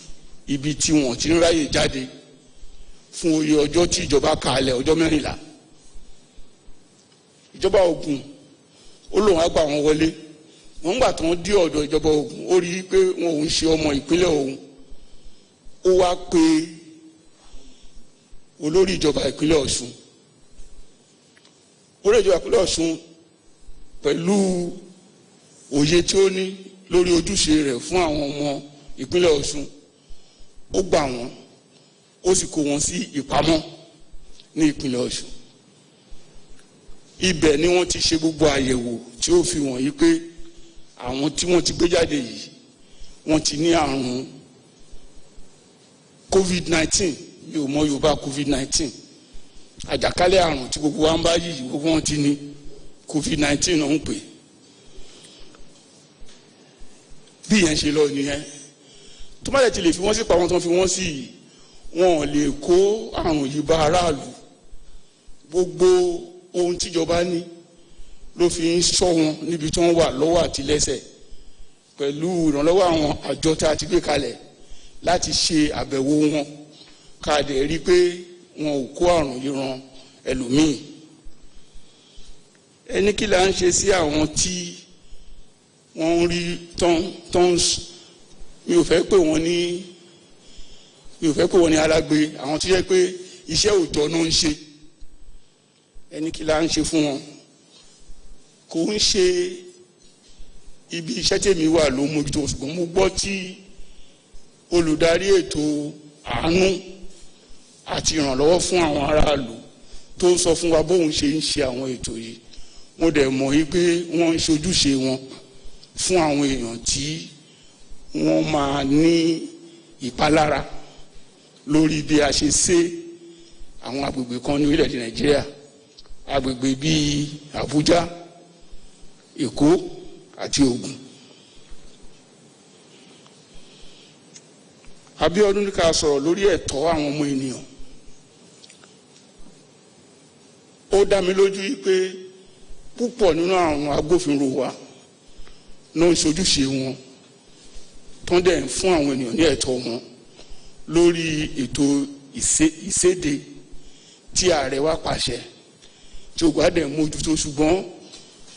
ibi tí wọ́n ti ń ráyè jáde fún oye ọjọ́ tí ìjọba kalẹ̀, ọjọ́ 14. Ìjọba Ògùn ó lóun á gbà wọn wọlé. Wọ́n gbà tó ń dé ọ̀dọ̀ ìjọba Ògùn, ó rí i pé wọn ò ń ṣe ọmọ ìpínlẹ̀ òun. Ó wá pe olórí ìjọba ìpínlẹ̀ Ọ̀ṣun. Olórí ìjọba ìpínlẹ̀ Ọ̀ṣun pẹ̀lú òye tí ó ní lórí ojúṣe rẹ̀ fún àwọn ọmọ ìpínlẹ̀ Ọ̀ṣun, ó gbà wọ́n, ó sì kó wọn sí ìpamọ́ ní ìpínlẹ̀ Ọ̀ṣun. Ibẹ̀ ni wọ́n ti ṣe gbogbo àyẹ̀wò tí ó fi wọ̀nyí pé àwọn tí wọ́n ti gbé jáde yìí wọ́n ti ní àrùn COVID-19. Mi ò mọ Yorùbá COVID-19, àjàkálẹ̀ àrùn tí gbogbo wa ń bá yìí, gbogbo wọn ti ní COVID-19 náà ń pè. Bí yẹn ṣe lọ nìyẹn. Tó má lè ti lè fi wọ́n sí pamọ́ tó ń fi wọ́n sí yìí, wọn ò lè kó àrùn yìí bá aráàlú. Gbogbo ohun tíjọba ní ló fi ń ṣọ́ wọn níbi tí wọ́n wà lọ́wọ́ àti lẹ́sẹ̀, pẹ̀lú ìrànlọ́wọ́ àwọn àjọ tá a ti gbé kalẹ̀ láti ṣe àbẹ̀wò wọn, ká dẹ̀ rí pé wọn ò kó àrùn yìí ran ẹlòmíì. Ẹni kí la ń ṣe sí àwọn tí wọ́n ń rí tán mi ò fẹ́ pè wọ́n ní alágbe, àwọn tó yẹ pé iṣẹ́ òòjọ́ náà ń ṣe. Ẹni kí la ń ṣe fún wọn? Kò ń ṣe ibi iṣẹ́ tèmi wà ló mójútó, ṣùgbọ́n mo gbọ́ tí olùdarí ètò àánú àti ìrànlọ́wọ́ fún àwọn aráàlú tó ń sọ fún wa bóun ṣe ń ṣe àwọn ètò yìí. Mo dẹ̀ mọ̀ yí pé wọ́n ń ṣojúṣe wọn fún àwọn èèyàn tí wọ́n máa ní ìpalára lórí bí a ṣe ṣe àwọn agbègbè kan ní orílẹ̀-èdè Nàìjíríà, agbègbè bíi Àbújá, Èkó àti Ògùn. Abíọ́dún ní ká sọ̀rọ̀ lórí ẹ̀tọ́ àwọn ọmọ ènìyàn. Ó dá mi lójú pé púpọ̀ nínú àwọn agbófinró wa ló ń ṣojúṣe wọn tó ń dẹ̀ fún àwọn ènìyàn ní ẹ̀tọ́ wọn lórí ètò ìséde tí ààrẹ wa pàṣẹ tí ó gbádẹ̀ mójútó. Ṣùgbọ́n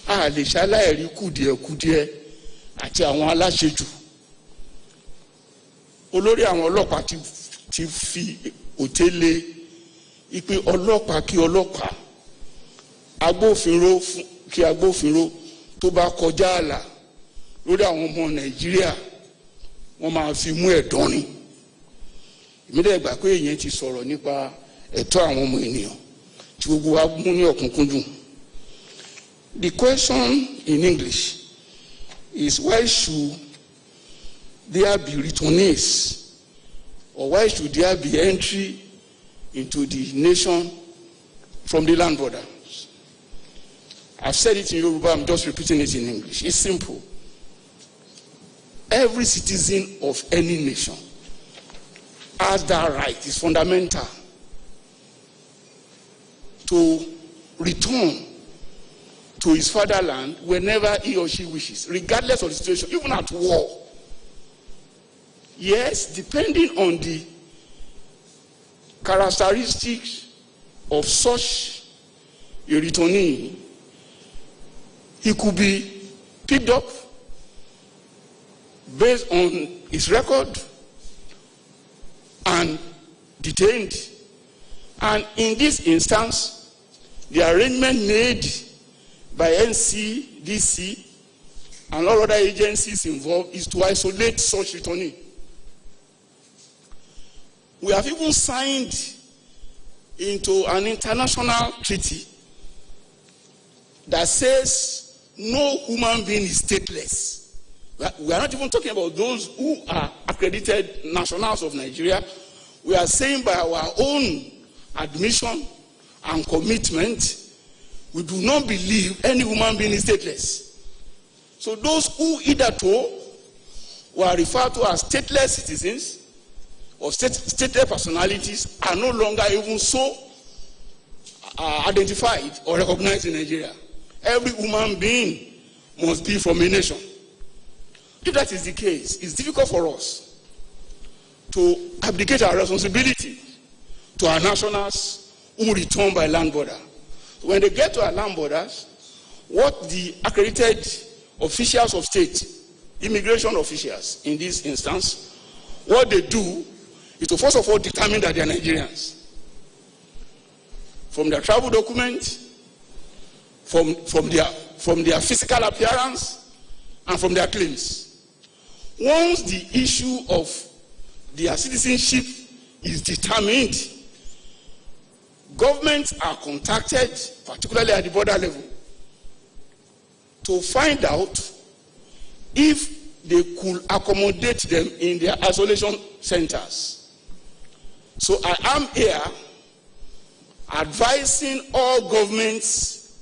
a lè ṣaláìrí kùdìẹ̀kudiẹ àti àwọn aláṣejù. Olórí àwọn ọlọ́pàá ti fi òtélé ipe ọlọ́pàá kí ọlọ́pàá, agbófinró kí agbófinró tó bá kọjá ààlà lórí àwọn ọmọ Nàìjíríà, wọ́n máa fi mú ẹ̀dán ni. Ìmídẹ̀ gbà pé èèyàn ti sọ̀rọ̀ nípa ẹ̀tọ́ àwọn ọmọ ènìyàn tí gbogbo wa mú ní ọ̀kúnkúndùn. The question in English is, why should there be returnees, or why should there be entry into the nation from the land border? I've said it in Yoruba, I'm just repeating it in English. It's simple. Every citizen of any nation has that right. It's fundamental to return to his fatherland whenever he or she wishes, regardless of the situation, even at war. Yes, depending on the characteristics of such a returnee, he could be picked up based on his record and detained. And in this instance, the arrangement made by NCDC and all other agencies involved is to isolate such returnee. We have even signed into an international treaty that says no human being is stateless. We are not even talking about those who are accredited nationals of Nigeria. We are saying by our own admission and commitment, we do not believe any human being is stateless. So those who hitherto were referred to as stateless citizens or stateless personalities are no longer even so identified or recognized in Nigeria. Every human being must be from a nation. If that is the case, it's difficult for us to abdicate our responsibility to our nationals who return by land border. When they get to our land borders, what the accredited officials of state, immigration officials in this instance, what they do is to first of all determine that they are Nigerians. From their travel document, from their physical appearance, and from their claims. Once the issue of their citizenship is determined, governments are contacted, particularly at the border level, to find out if they could accommodate them in their isolation centers. So I am here advising all governments,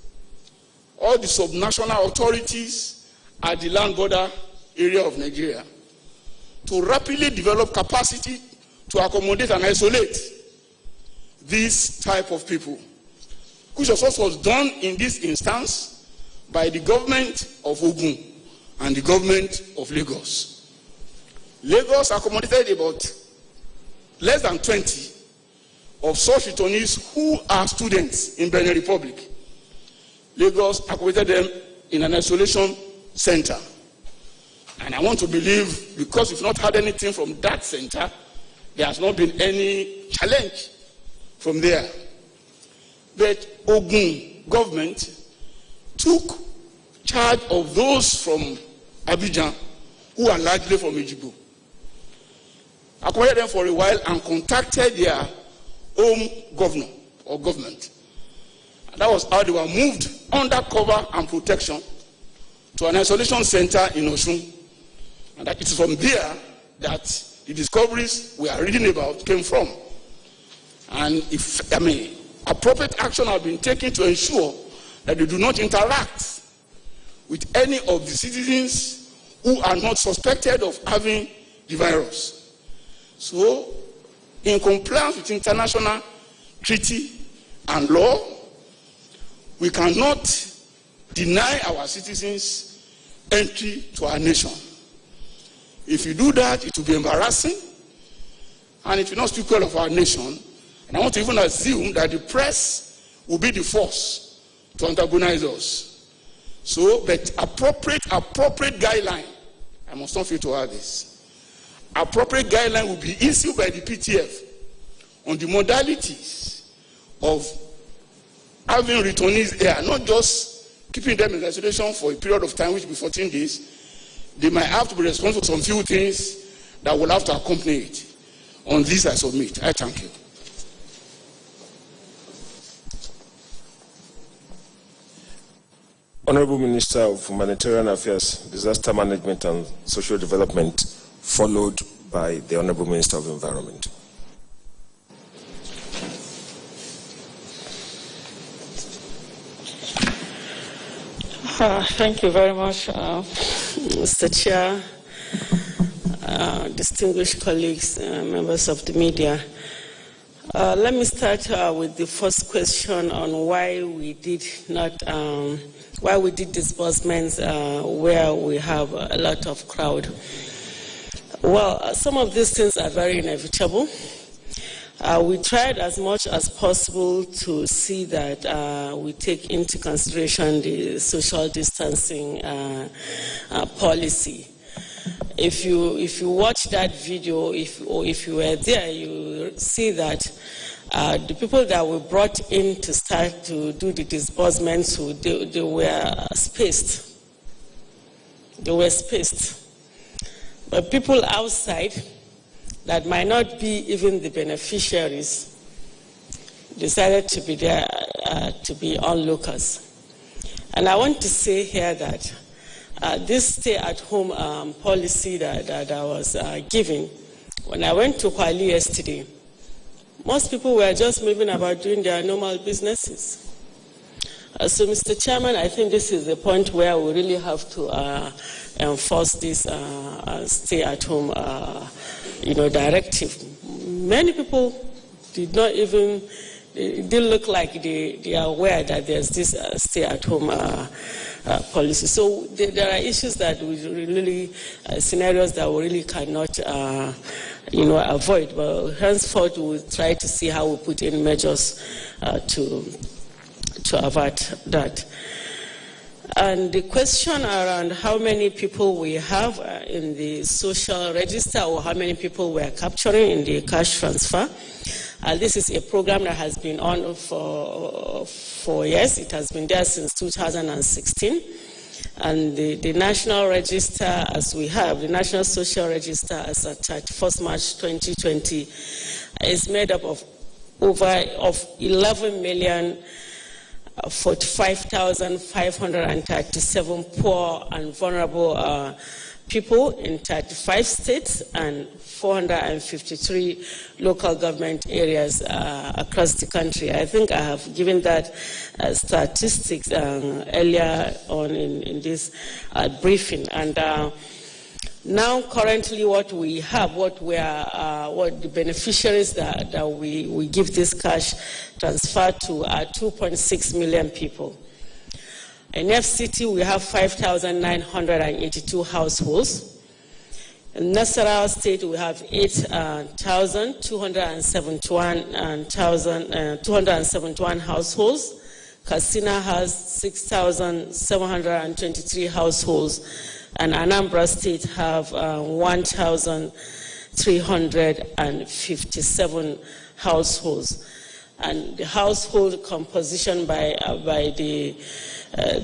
all the subnational authorities at the land border area of Nigeria to rapidly develop capacity to accommodate and isolate this type of people, which also was done in this instance by the government of Ogun and the government of Lagos. Lagos accommodated about less than 20 of such returnees who are students in Benin Republic. Lagos accommodated them in an isolation center. And I want to believe, because we've not had anything from that center, there has not been any challenge from there. But Ogun government took charge of those from Abidjan who are largely from Ejigbo, accommodated them for a while and contacted their home governor or government. And that was how they were moved under cover and protection to an isolation center in Osun. And that it is from there that the discoveries we are reading about came from. And appropriate action have been taken to ensure that they do not interact with any of the citizens who are not suspected of having the virus. So, in compliance with international treaty and law, we cannot deny our citizens entry to our nation. If you do that, it will be embarrassing, and it will not speak well of our nation. And I want to even assume that the press will be the force to antagonize us. So, but appropriate guideline, I must not fail to add this. Appropriate guideline will be issued by the PTF on the modalities of having returnees here, not just keeping them in isolation for a period of time, which will be 14 days. They might have to be responsible for some few things that will have to accompany it. On this, I submit. I thank you. Honorable Minister of Humanitarian Affairs, Disaster Management and Social Development, followed by the Honorable Minister of Environment. Thank you very much, Mr. Chair, distinguished colleagues, members of the media. Let me start with the first question on why we did disbursements where we have a lot of crowd. Well, some of these things are very inevitable. We tried as much as possible to see that we take into consideration the social distancing policy. If you watch that video, if you were there, you see that the people that were brought in to start to do the disbursements, they were spaced. They were spaced. But people outside that might not be even the beneficiaries decided to be there to be onlookers. And I want to say here that this stay-at-home policy that I was giving, when I went to Kwali yesterday, most people were just moving about doing their normal businesses. So, Mr. Chairman, I think this is the point where we really have to enforce this stay-at-home, directive. Many people did not even, it didn't look like they are aware that there's this stay-at-home policy. So there are issues that we really, scenarios that we really cannot, avoid. But henceforth, we'll try to see how we put in measures to avert that. And the question around how many people we have in the social register or how many people we are capturing in the cash transfer, this is a program that has been on for 4 years. It has been there since 2016. And the national register, as we have, the National Social Register as at 31st March 2020, is made up of 11,045,537 poor and vulnerable people in 35 states and 453 local government areas across the country. I think I have given that statistics earlier on in this briefing. And now, currently, what we have, what the beneficiaries that we give this cash transfer to are 2.6 million people. In FCT, we have 5,982 households. In Nasarawa State, we have 8,271 households. Katsina has 6,723 households. And Anambra State have 1,357 households. And the household composition by the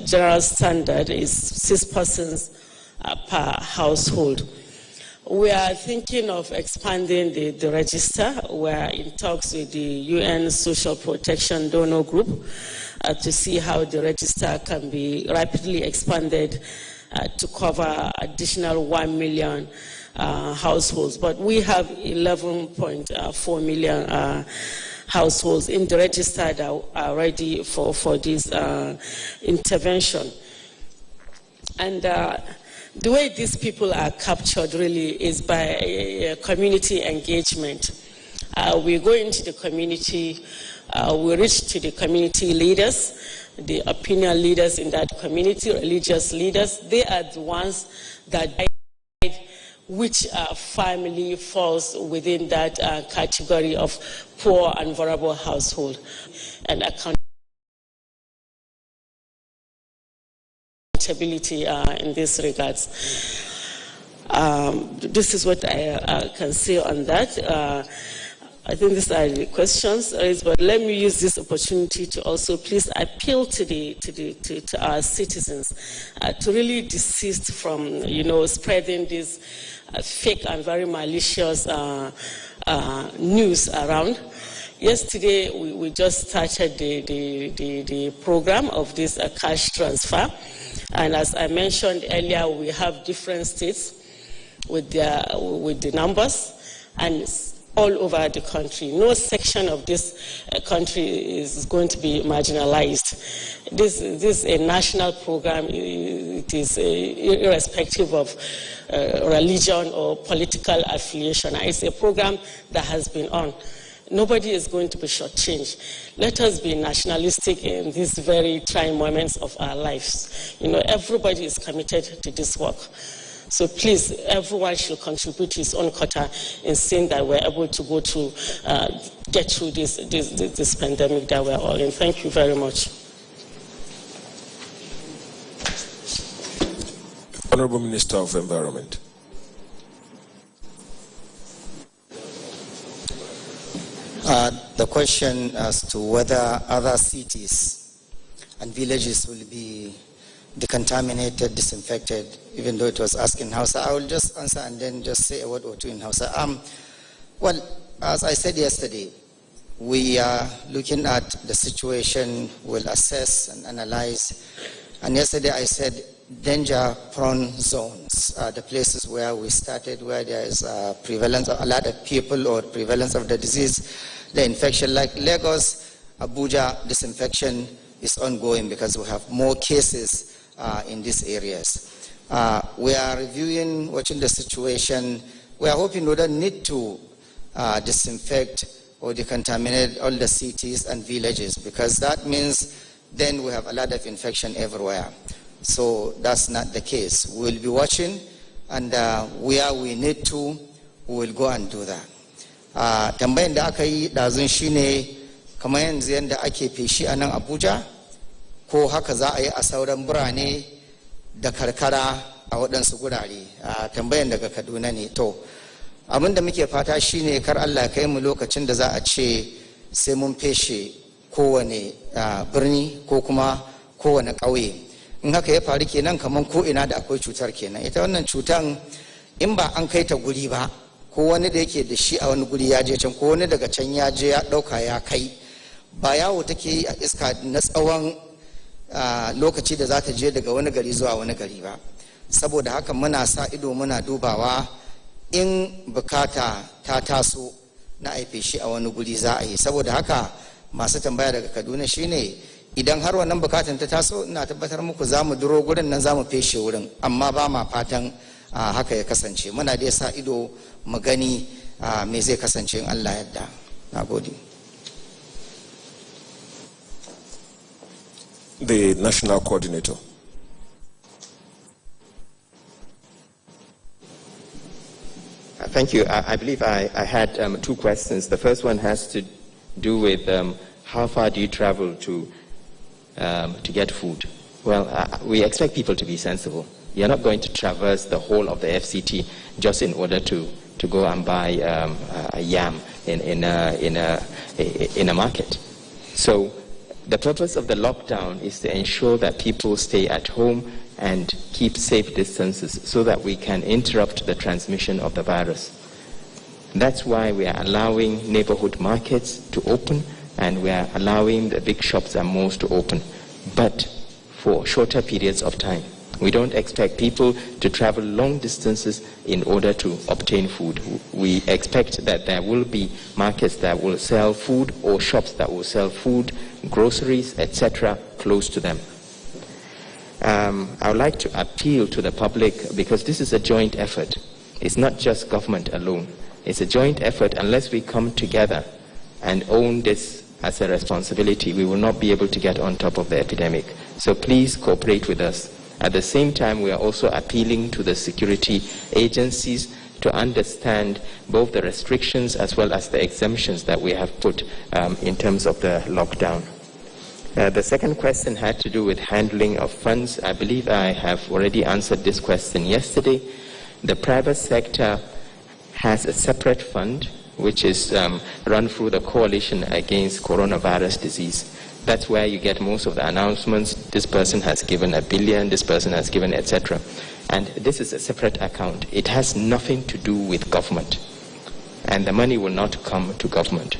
general standard is 6 persons per household. We are thinking of expanding the register. We are in talks with the UN Social Protection Donor Group to see how the register can be rapidly expanded to cover additional 1 million households. But we have 11.4 million households in the register that are ready for this intervention. And the way these people are captured really is by community engagement. We go into the community, we reach to the community leaders, the opinion leaders in that community, religious leaders. They are the ones that decide which family falls within that category of poor and vulnerable household, and accountability in this regards. This is what I can say on that. I think these are the questions, but let me use this opportunity to also please appeal to our citizens to really desist from, spreading this fake and very malicious news around. Yesterday, we just started the program of this cash transfer, and as I mentioned earlier, we have different states with the numbers, and all over the country. No section of this country is going to be marginalized. This is a national program. It is irrespective of religion or political affiliation. It's a program that has been on. nobody is going to be shortchanged. Let us be nationalistic in these very trying moments of our lives. You know, everybody is committed to this work. So please, everyone should contribute his own quota in seeing that we're able to go through, get through this pandemic that we're all in. Thank you very much. Honorable Minister of Environment. The question as to whether other cities and villages will be decontaminated, disinfected, even though it was asked in Hausa, I will just answer and then just say a word or two in Hausa. Well, as I said yesterday, we are looking at the situation, we'll assess and analyze. And yesterday I said danger-prone zones, the places where we started, where there is prevalence of a lot of people or prevalence of the disease, the infection, like Lagos, Abuja, disinfection is ongoing because we have more cases in these areas. We are reviewing, watching the situation. We are hoping we don't need to disinfect or decontaminate all the cities and villages, because that means then we have a lot of infection everywhere. So that's not the case. We'll be watching, and where we need to, we will go and do that. Tambayan da aka yi ɗazun shine kamar yanzu yadda ake feshi a nan Abuja, ko haka za a yi a sauran birane da karkara a waɗansu gurare. Tambayan daga Kaduna ne. To, abin da muke fata shine kar Allah ya kai mu lokacin da za a ce sai mun feshe kowane birni ko kuma kowane ƙauye. In haka ya faru kenan kamar ko ina da akwai cutar kenan. Ita wannan cutan in ba an kai ta guri ba, ko wani da yake da shi a wani guri ya je can, ko wani daga can ya je ya ɗauka ya kai, ba yawo take yi a iska na tsawon lokaci da za ta je daga wani gari zuwa wani gari ba. Saboda haka muna sa ido muna dubawa, in bukata ta taso na aife shi a wani guri za a yi. Saboda haka masu tambaya daga Kaduna shine, idan har wannan bukatan ta taso, ina tabbatar muku za mu duro gurin nan, za mu feshe wurin, amma ba ma fatan haka ya kasance. Muna da sa ido mu gani me zai kasance in Allah yadda. Na gode. The National Coordinator. Thank you. I believe I had two questions. The first one has to do with how far do you travel to get food? Well, we expect people to be sensible. You're not going to traverse the whole of the FCT just in order to go and buy a yam in a market. So the purpose of the lockdown is to ensure that people stay at home and keep safe distances so that we can interrupt the transmission of the virus. That's why we are allowing neighborhood markets to open, and we are allowing the big shops and malls to open, but for shorter periods of time. We don't expect people to travel long distances in order to obtain food. We expect that there will be markets that will sell food or shops that will sell food, groceries, etc., close to them. I would like to appeal to the public, because this is a joint effort. It's not just government alone. It's a joint effort. Unless we come together and own this as a responsibility, we will not be able to get on top of the epidemic. So please cooperate with us. At the same time, we are also appealing to the security agencies to understand both the restrictions as well as the exemptions that we have put in terms of the lockdown. The second question had to do with handling of funds. I believe I have already answered this question yesterday. The private sector has a separate fund which is run through the Coalition Against Coronavirus Disease. That's where you get most of the announcements. This person has given $1 billion, this person has given, etc. And this is a separate account. It has nothing to do with government. And the money will not come to government.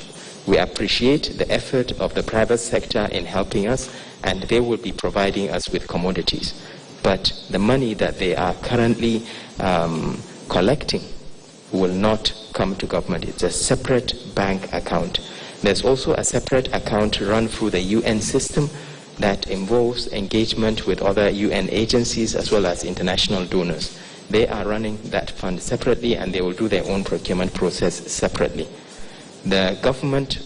We appreciate the effort of the private sector in helping us, and they will be providing us with commodities. But the money that they are currently collecting will not come to government. It's a separate bank account. There's also a separate account run through the UN system that involves engagement with other UN agencies as well as international donors. They are running that fund separately, and they will do their own procurement process separately. The government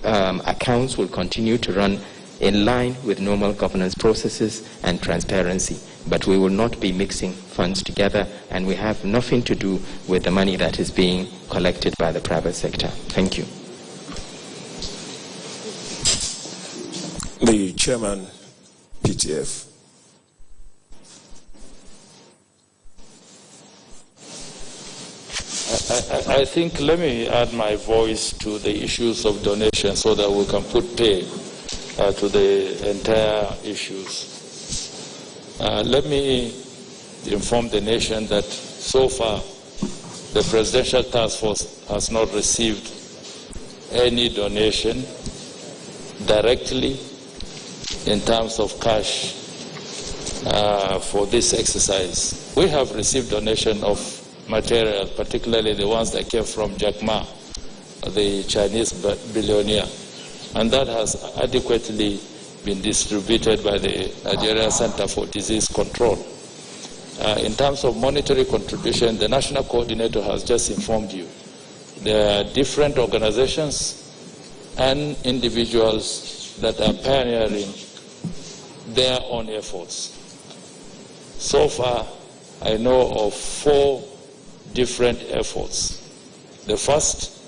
accounts will continue to run in line with normal governance processes and transparency, but we will not be mixing funds together, and we have nothing to do with the money that is being collected by the private sector. Thank you. The Chairman, PTF. I think let me add my voice to the issues of donation so that we can put pay to the entire issues. Let me inform the nation that so far the Presidential Task Force has not received any donation directly in terms of cash for this exercise. We have received donation of material, particularly the ones that came from Jack Ma, the Chinese billionaire, and that has adequately been distributed by the Nigeria Center for Disease Control. In terms of monetary contribution, the National Coordinator has just informed you. There are different organizations and individuals that are pioneering their own efforts. So far, I know of 4 different efforts. The first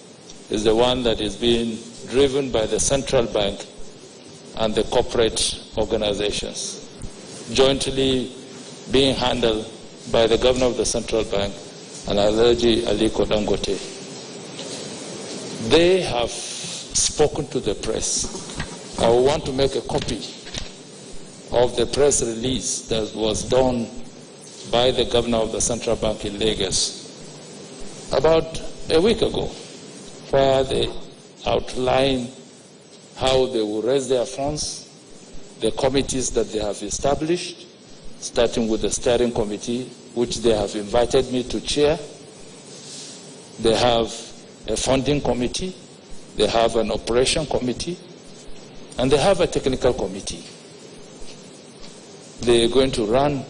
is the one that is being driven by the central bank and the corporate organizations, jointly being handled by the governor of the central bank and Alhaji Aliko Dangote. They have spoken to the press. I want to make a copy of the press release that was done by the governor of the central bank in Lagos about a week ago, where they outline how they will raise their funds, the committees that they have established, starting with the steering committee, which they have invited me to chair. They have a funding committee, they have an operation committee, and they have a technical committee. They are going to run,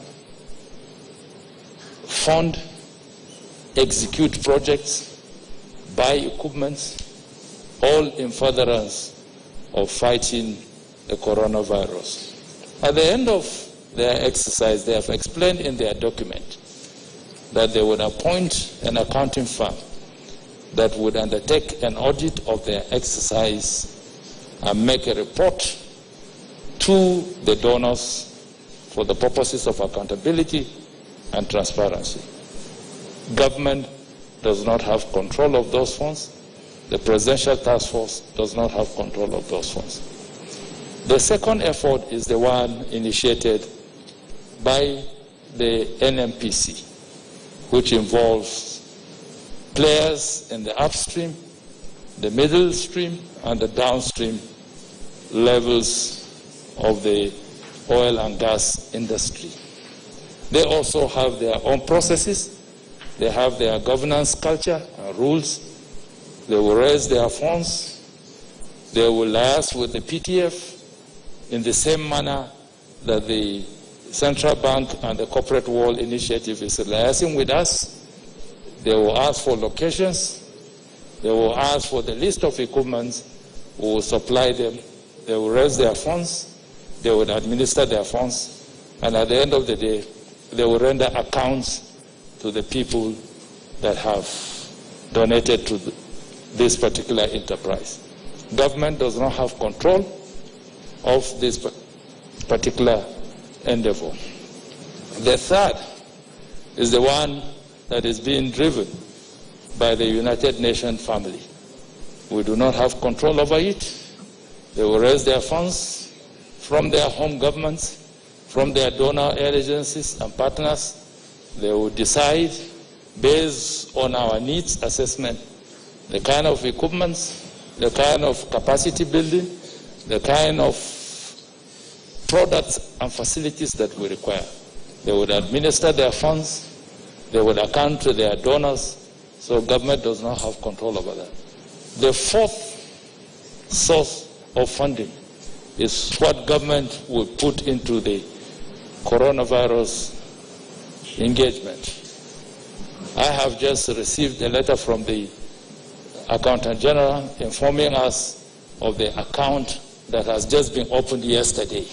fund, execute projects, buy equipment, all in furtherance of fighting the coronavirus. At the end of their exercise, they have explained in their document that they would appoint an accounting firm that would undertake an audit of their exercise and make a report to the donors for the purposes of accountability and transparency. Government does not have control of those funds. The Presidential Task Force does not have control of those funds. The second effort is the one initiated by the NMPC, which involves players in the upstream, the middle stream, and the downstream levels of the oil and gas industry. They also have their own processes. They have their governance culture and rules. They will raise their funds. They will liaise with the PTF in the same manner that the Central Bank and the Corporate World Initiative is liaising with us. They will ask for locations. They will ask for the list of equipment. We will supply them. They will raise their funds. They will administer their funds. And at the end of the day, they will render accounts to the people that have donated to this particular enterprise. Government does not have control of this particular endeavor. The third is the one that is being driven by the United Nations family. We do not have control over it. They will raise their funds from their home governments, from their donor agencies and partners. They will decide, based on our needs assessment, the kind of equipment, the kind of capacity building, the kind of products and facilities that we require. They would administer their funds. They would account to their donors. So government does not have control over that. The fourth source of funding is what government will put into the coronavirus engagement. I have just received a letter from the Accountant General informing us of the account that has just been opened yesterday.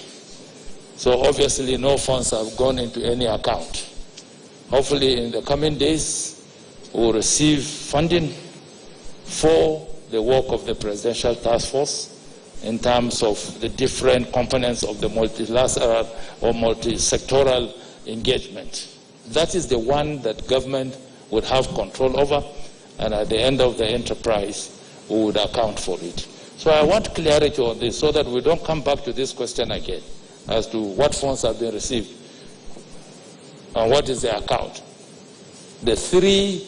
So obviously no funds have gone into any account. Hopefully in the coming days, we'll receive funding for the work of the Presidential Task Force in terms of the different components of the multilateral or multi-sectoral engagement. That is the one that government would have control over, and at the end of the enterprise, we would account for it. So I want clarity on this so that we don't come back to this question again as to what funds have been received and what is the account. The three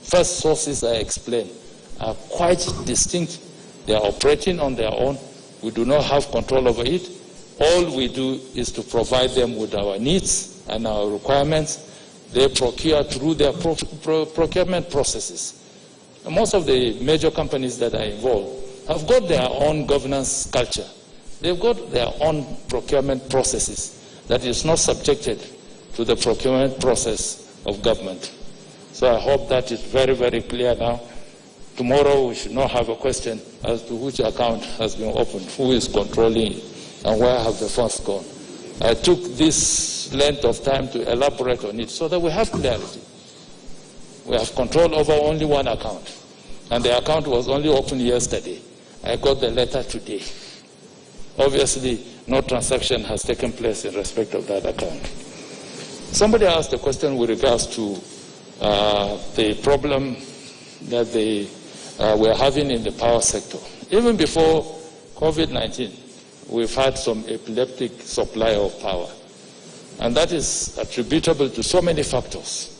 first sources I explained are quite distinct. They are operating on their own. We do not have control over it. All we do is to provide them with our needs and our requirements. They procure through their procurement processes. And most of the major companies that are involved have got their own governance culture. They've got their own procurement processes that is not subjected to the procurement process of government. So I hope that is very, very clear now. Tomorrow we should not have a question as to which account has been opened, who is controlling it, and where have the funds gone. I took this length of time to elaborate on it so that we have clarity. We have control over only one account, and the account was only opened yesterday. I got the letter today. Obviously, no transaction has taken place in respect of that account. Somebody asked a question with regards to the problem that we're having in the power sector. Even before COVID-19, we've had some epileptic supply of power. And that is attributable to so many factors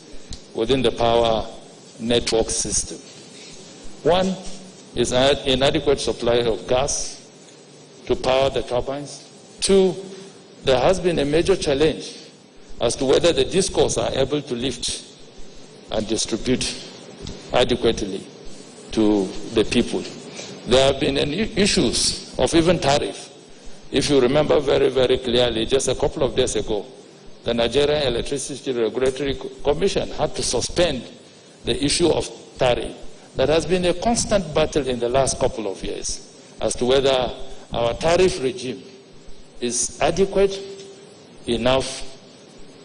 within the power network system. One is an inadequate supply of gas to power the turbines. Two, there has been a major challenge as to whether the DISCOs are able to lift and distribute adequately to the people. There have been issues of even tariff. If you remember very, very clearly, just a couple of days ago, the Nigerian Electricity Regulatory Commission had to suspend the issue of tariff. There has been a constant battle in the last couple of years as to whether our tariff regime is adequate, enough,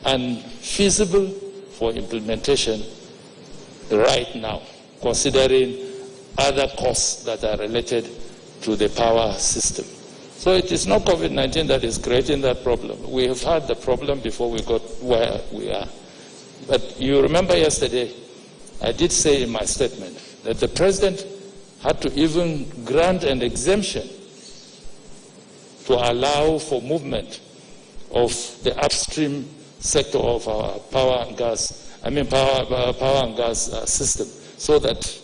and feasible for implementation right now, considering other costs that are related to the power system. So it is not COVID-19 that is creating that problem. We have had the problem before we got where we are. But you remember yesterday, I did say in my statement that the president had to even grant an exemption to allow for movement of the upstream sector of our power and gas system, so that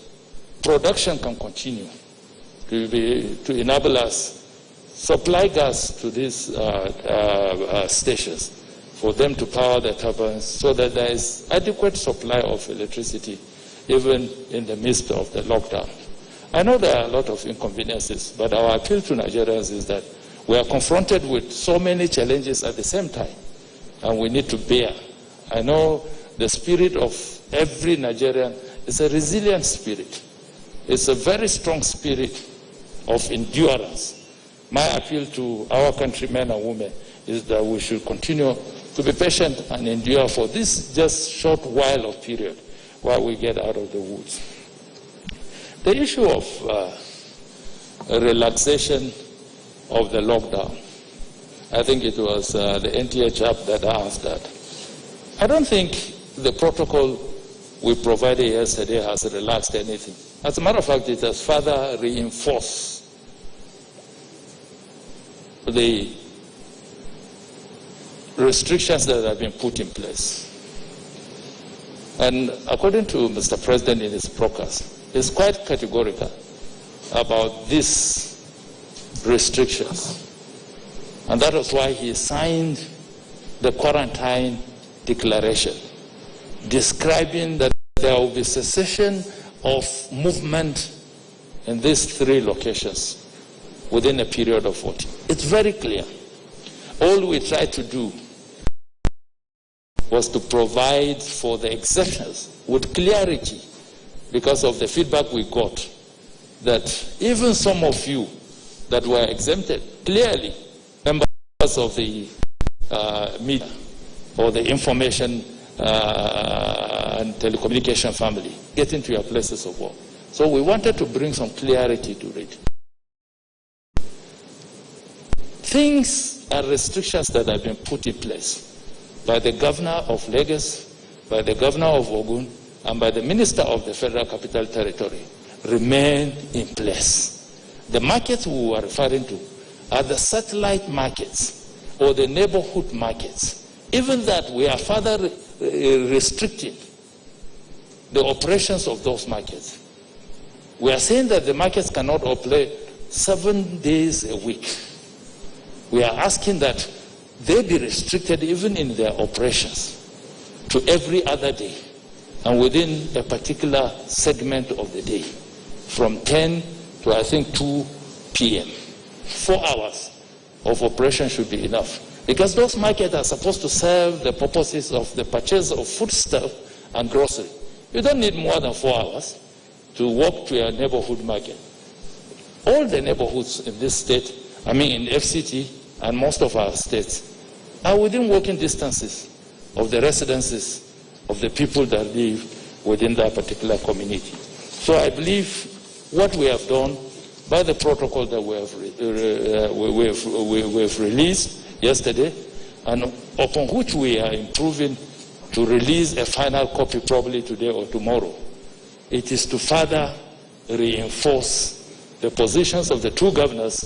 production can continue to enable us supply gas to these stations for them to power the turbines, so that there is adequate supply of electricity even in the midst of the lockdown. I know there are a lot of inconveniences, but our appeal to Nigerians is that we are confronted with so many challenges at the same time, and we need to bear. I know the spirit of every Nigerian is a resilient spirit. It's a very strong spirit of endurance. My appeal to our countrymen and women is that we should continue to be patient and endure for this just short while of period while we get out of the woods. The issue of relaxation of the lockdown, I think it was the NTA chap that asked that. I don't think the protocol we provided yesterday has relaxed anything. As a matter of fact, it has further reinforced the restrictions that have been put in place. And according to Mr. President in his broadcast, he's quite categorical about these restrictions. And that is why he signed the quarantine declaration, describing that there will be cessation of movement in these three locations within a period of 40. It's very clear. All we tried to do was to provide for the exceptions with clarity because of the feedback we got that even some of you that were exempted, clearly members of the media or the information and telecommunication family, get into your places of work. So we wanted to bring some clarity to it. Things and restrictions that have been put in place by the governor of Lagos, by the governor of Ogun, and by the minister of the Federal Capital Territory remain in place. The markets we were referring to are the satellite markets or the neighborhood markets. Even that, we are further restricting the operations of those markets. We are saying that the markets cannot operate 7 days a week. We are asking that they be restricted even in their operations to every other day and within a particular segment of the day, from 10 to I think 2 p.m. 4 hours of operation should be enough, because those markets are supposed to serve the purposes of the purchase of foodstuff and grocery. You don't need more than 4 hours to walk to a neighborhood market. All the neighborhoods in this state, in FCT and most of our states, are within walking distances of the residences of the people that live within that particular community. So I believe what we have done by the protocol that we have released yesterday, and upon which we are improving to release a final copy probably today or tomorrow, it is to further reinforce the positions of the two governors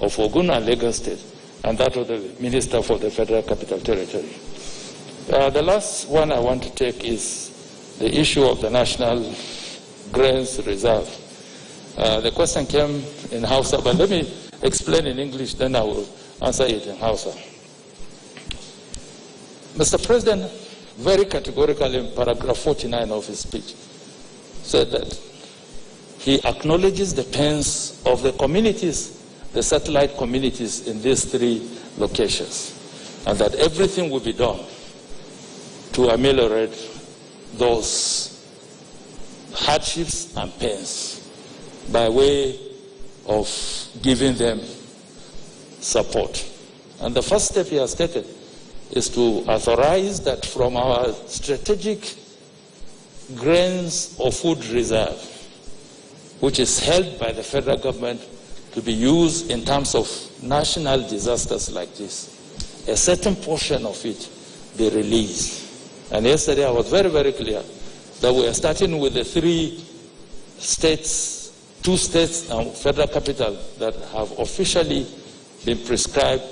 of Ogun and Lagos State, and that of the Minister for the Federal Capital Territory. The last one I want to take is the issue of the National Grains Reserve. The question came in Hausa, but let me explain in English, then I will answer it in Hausa. Mr. President, very categorically in paragraph 49 of his speech, said that he acknowledges the pains of the communities, the satellite communities in these 3 locations, and that everything will be done to ameliorate those hardships and pains by way of giving them support. And the first step he has taken is to authorize that from our strategic grains or food reserve, which is held by the federal government to be used in terms of national disasters like this, a certain portion of it be released. And yesterday I was very, very clear that we are starting with the 3 states, 2 states and federal capital that have officially been prescribed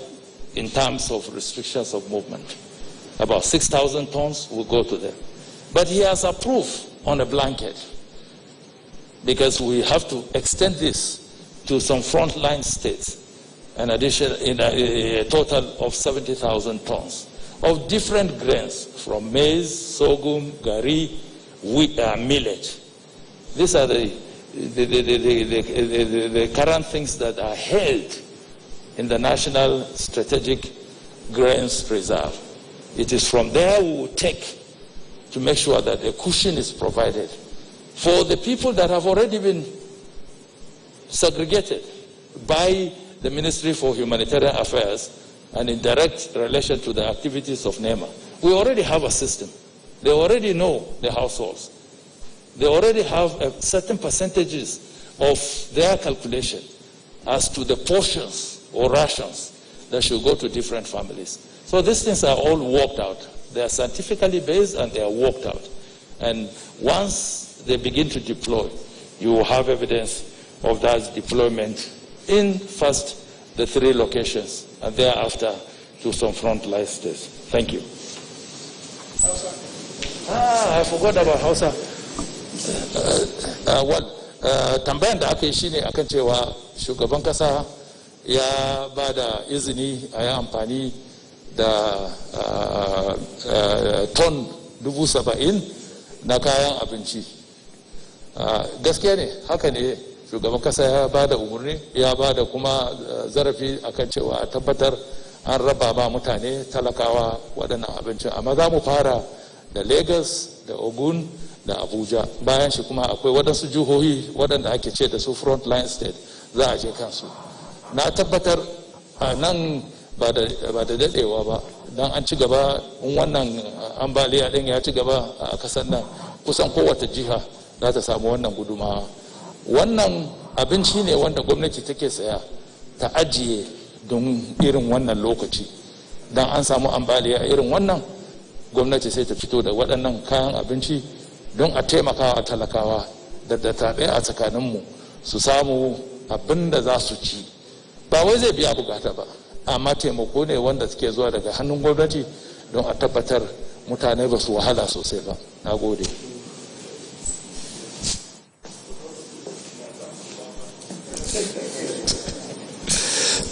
in terms of restrictions of movement. About 6,000 tons will go to them. But he has approved on a blanket, because we have to extend this to some frontline states, in addition, in a total of 70,000 tons of different grains, from maize, sorghum, gari, wheat, millet. These are the current things that are held in the National Strategic Grains Reserve. It is from there we will take to make sure that a cushion is provided for the people that have already been segregated by the Ministry for Humanitarian Affairs and in direct relation to the activities of NEMA. We already have a system. They already know the households. They already have a certain percentages of their calculation as to the portions or rations that should go to different families. So these things are all worked out. They are scientifically based and they are worked out. And once they begin to deploy, you will have evidence of that deployment in first the 3 locations and thereafter to some frontline states. Thank you. I forgot about Hausa. Tambayan da aka yi shine akan cewa shugaban kasa ya ba da izini a yi amfani da ton 70,000 na kayan abinci. Gaskiya ne, haka ne, shugaban kasa ya ba da umarni, ya ba da kuma zarafi akan cewa a tabbatar an raba ba mutane talakawa waɗannan abincin. Amma za mu fara da Lagos, da Ogun, da Abuja. Bayan shi kuma akwai waɗansu jihohi waɗanda ake ce da su front line state za a je kansu. Na tabbatar a nan ba da daɗewa ba don an ci gaba in wannan ambaliya ɗin ya ci gaba a kasar nan kusan kowace jiha za ta samu wannan gudumawa. Wannan abinci ne wanda gwamnati take saya ta ajiye don irin wannan lokaci. Don an samu ambaliya irin wannan gwamnati sai ta fito da waɗannan kayan abinci don a taimaka wa talakawa da dattaɓe a tsakaninmu su samu abin da za su ci. Ba wai zai biya bukata ba, amma taimako ne wanda suke zuwa daga hannun gwamnati don a tabbatar mutane ba su wahala sosai ba. Na gode.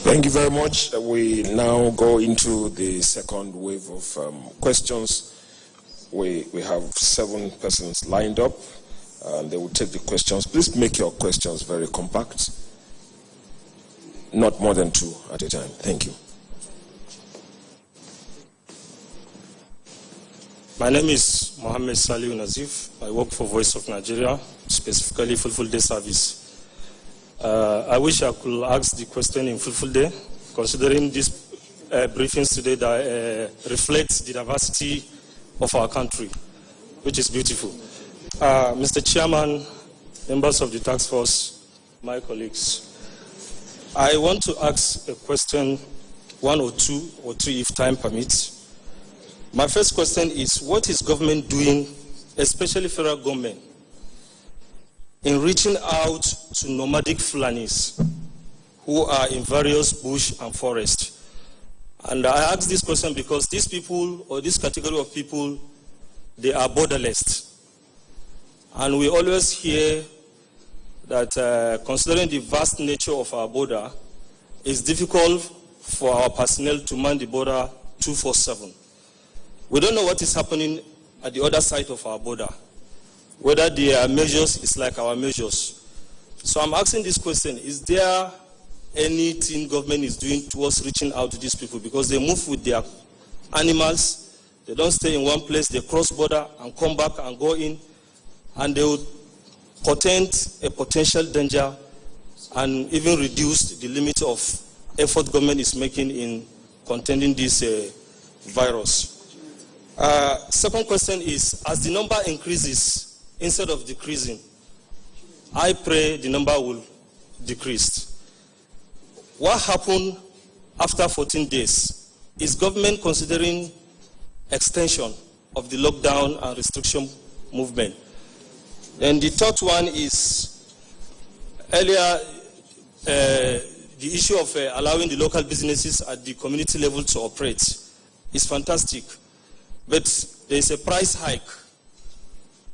Thank you very much. We now go into the second wave of questions. We have 7 persons lined up, and they will take the questions. Please make your questions very compact, not more than 2 at a time. Thank you. My name is Mohammed Saliu Nazif. I work for Voice of Nigeria, specifically Fulfulde Service. I wish I could ask the question in Fulfulde, considering these briefings today that reflect the diversity of our country, which is beautiful. Mr. Chairman, members of the task force, my colleagues, I want to ask a question, 1 or 2 or 3 if time permits. My first question is, what is government doing, especially federal government, in reaching out to nomadic Fulanis who are in various bush and forest? And I ask this question because these people, or this category of people, they are borderless. And we always hear that considering the vast nature of our border, it's difficult for our personnel to man the border 24/7. We don't know what is happening at the other side of our border, whether their measures is like our measures. So I'm asking this question, is there anything government is doing towards reaching out to these people? Because they move with their animals, they don't stay in one place, they cross border and come back and go in, and they would portend a potential danger and even reduce the limit of effort government is making in containing this virus. Second question is, as the number increases instead of decreasing, I pray the number will decrease. What happened after 14 days? Is government considering extension of the lockdown and restriction movement? And the third one is, earlier, the issue of allowing the local businesses at the community level to operate is fantastic. But there is a price hike.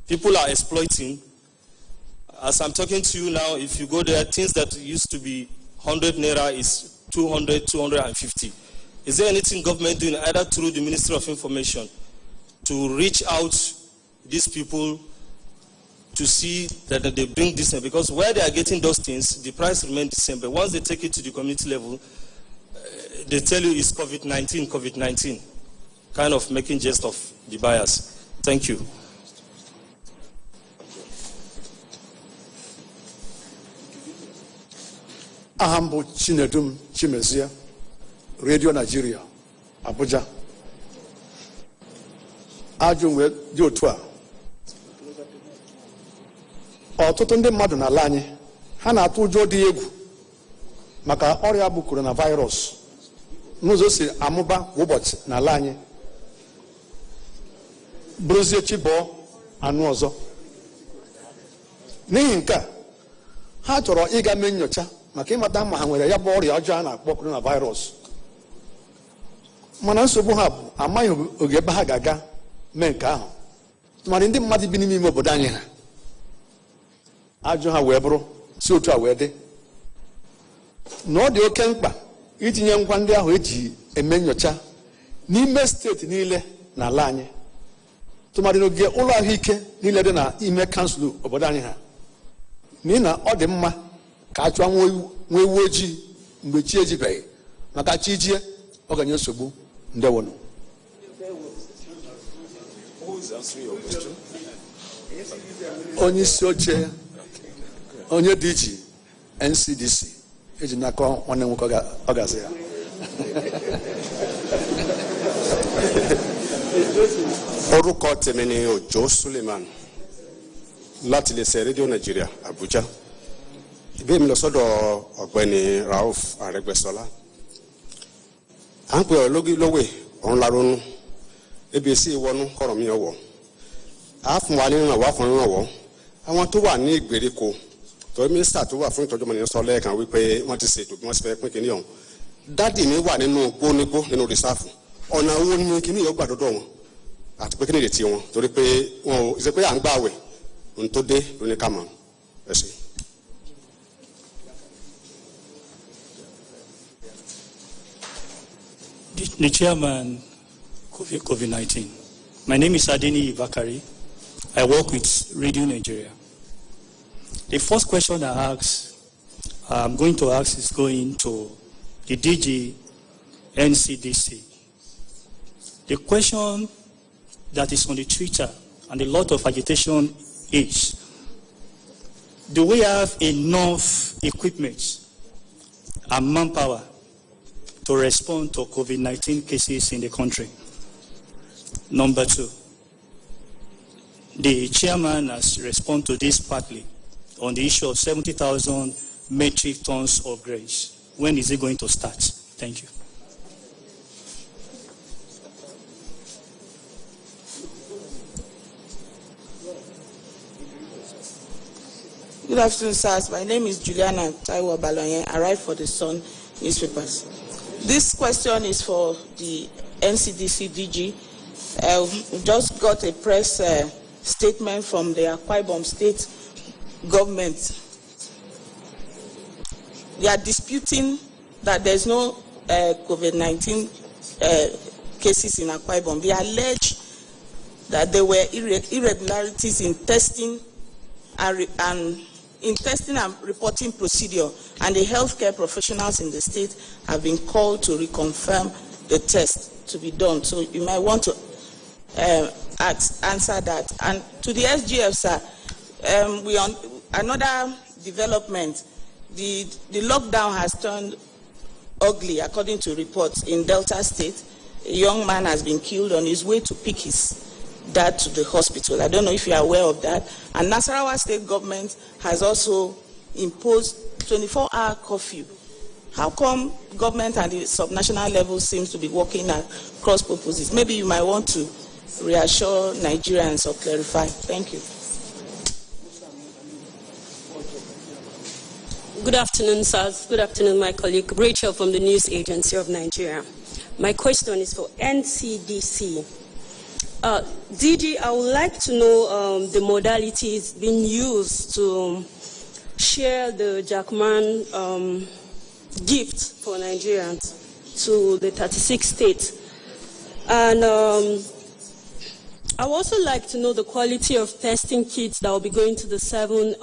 People are exploiting. As I'm talking to you now, if you go there, things that used to be 100 naira is 200, 250. Is there anything government doing, either through the Ministry of Information, to reach out these people to see that they bring this in? Because where they are getting those things, the price remains the same. But once they take it to the community level, they tell you it's COVID-19, COVID-19. Kind of making jest of the buyers. Thank you. Ahambo Chinedum Chimezia, Radio Nigeria, Abuja. Ajunwe Jotua. Ọtụtụ ndị mmadụ n'ala anyị ha na-atụ ụjọ dị egwu maka ọrịa bụ coronavirus n'ụzọ si amụba kwa ụbọchị n'ala anyị. Bụrụzie chibọ anụ ọzọ. N'ihi nke a, ha chọrọ ịga mee nyocha maka ịmata ma ha nwere ya bụ ọrịa ọjọọ a na-akpọ coronavirus. Mana nsogbu ha bụ amaghị oge ebe ha ga-aga mee nke ahụ. Tụmadị ndị mmadụ bi n'ime obodo anyị ha. Ajụ ha wee bụrụ si otu a wee dị na ọ dị oke mkpa itinye ngwa ndị ahụ eji eme nyocha n'ime steeti niile n'ala anyị, tụmadị n'oge ụlọ ahụike niile dị na ime kansụl obodo anyị ha, n'ihi na ọ dị mma ka a chụọ nwa ewu ojii mgbe chi ejibeghị, maka chi jie ọ ga-enye nsogbu. Ndewonu. onye isi oche onye DG NCDC eji n'aka nwanne nwoke ọ ga-asị ya. Orúkọ tèmi ni Òjó Suleiman láti iléeṣẹ́ rédíò Nàìjíríà Abuja. Ìbéèrè mi lọ sọ́dọ̀ ọ̀gbẹ́ni Rauf Arẹ́gbẹ́ṣọlá. À ń pè ọ́ lówè ọ̀run laronú ebi èsì ìwọ́nú kọ̀rọ̀ mi ọ̀wọ́. A fún wa ní ìrànwọ́ kan ìrànwọ́. Àwọn tó wà ní ìgbèríko torí mínísítà tó wà fún ìtọ́jú ọmọnìyàn sọ lẹ́ẹ̀kan wípé wọ́n ti ṣètò bí wọ́n ti fẹ́ pín kínní ọ̀hún. Dádì mi wà nínú gbónígbó nínú rìsáàfù. Ọ̀nà owó ní kínní yóò gbà dọ́dọ̀ wọn àti pé kí ni ìrètí wọn torí pé wọn ò ṣe pé à ń gbààwẹ̀ ohun tó dé lóní ká mọ̀ ẹ ṣé. The chairman, COVID-19. My name is Adeni Bakari. I work with Radio Nigeria. The first question I'm going to ask is going to the DG NCDC. The question that is on the Twitter and a lot of agitation is, do we have enough equipment and manpower to respond to COVID-19 cases in the country? Number two, the chairman has responded to this partly on the issue of 70,000 metric tons of grains. When is it going to start? Thank you. Good afternoon, sirs. My name is Juliana Taiwo Baloyen. I write for the Sun newspapers. This question is for the NCDC DG. We just got a press statement from the Akwa Ibom State government. They are disputing that there's no COVID-19 cases in Akwa Ibom. They allege that there were irregularities in testing and reporting procedure, and the healthcare professionals in the state have been called to reconfirm the test to be done. So you might want to answer that. And to the SGF, sir, another development, the lockdown has turned ugly, according to reports in Delta State. A young man has been killed on his way to pick his dad to the hospital. I don't know if you are aware of that. And Nasarawa State government has also imposed 24-hour curfew. How come government at the subnational level seems to be working at cross purposes? Maybe you might want to reassure Nigerians or clarify. Thank you. Good afternoon, sirs. Good afternoon, my colleague Rachel from the News Agency of Nigeria. My question is for NCDC. DG, I would like to know the modalities being used to share the Jackman gift for Nigerians to the 36 states. And I would also like to know the quality of testing kits that will be going to the 7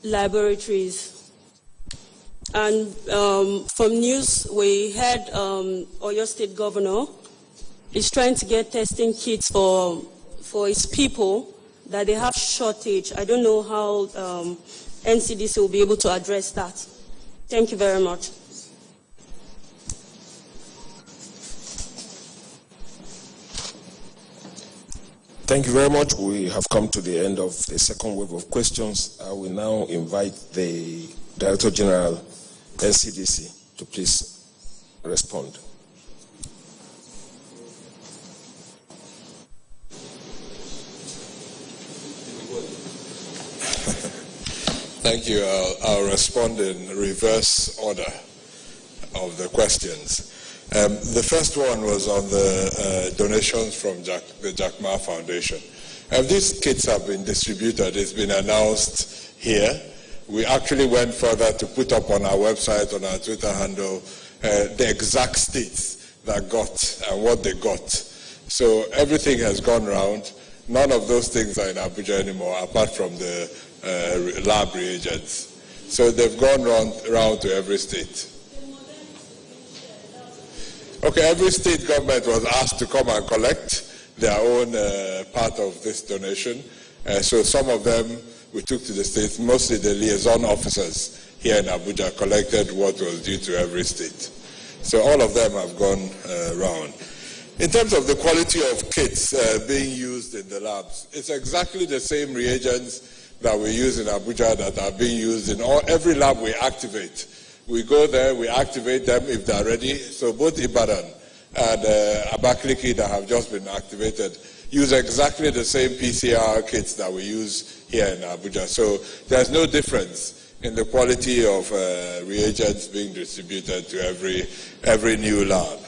laboratories. And from news, we heard Oyo State Governor is trying to get testing kits for his people, that they have shortage. I don't know how NCDC will be able to address that. Thank you very much. Thank you very much. We have come to the end of the second wave of questions. I will now invite the Director General, NCDC, to please respond. Thank you. I'll respond in reverse order of the questions. The first one was on the donations from the Jack Ma Foundation. These kits have been distributed. It's been announced here. We actually went further to put up on our website, on our Twitter handle, the exact states that got and what they got. So everything has gone round. None of those things are in Abuja anymore, apart from the lab reagents. So they've gone round to every state. Okay, every state government was asked to come and collect. their own part of this donation. So some of them we took to the states, mostly the liaison officers here in Abuja collected what was due to every state. So all of them have gone round. In terms of the quality of kits being used in the labs, it's exactly the same reagents that we use in Abuja that are being used in every lab we activate. We go there, we activate them if they're ready. So both Ibadan and Abakaliki that have just been activated use exactly the same PCR kits that we use here in Abuja. So there's no difference in the quality of reagents being distributed to every new lab.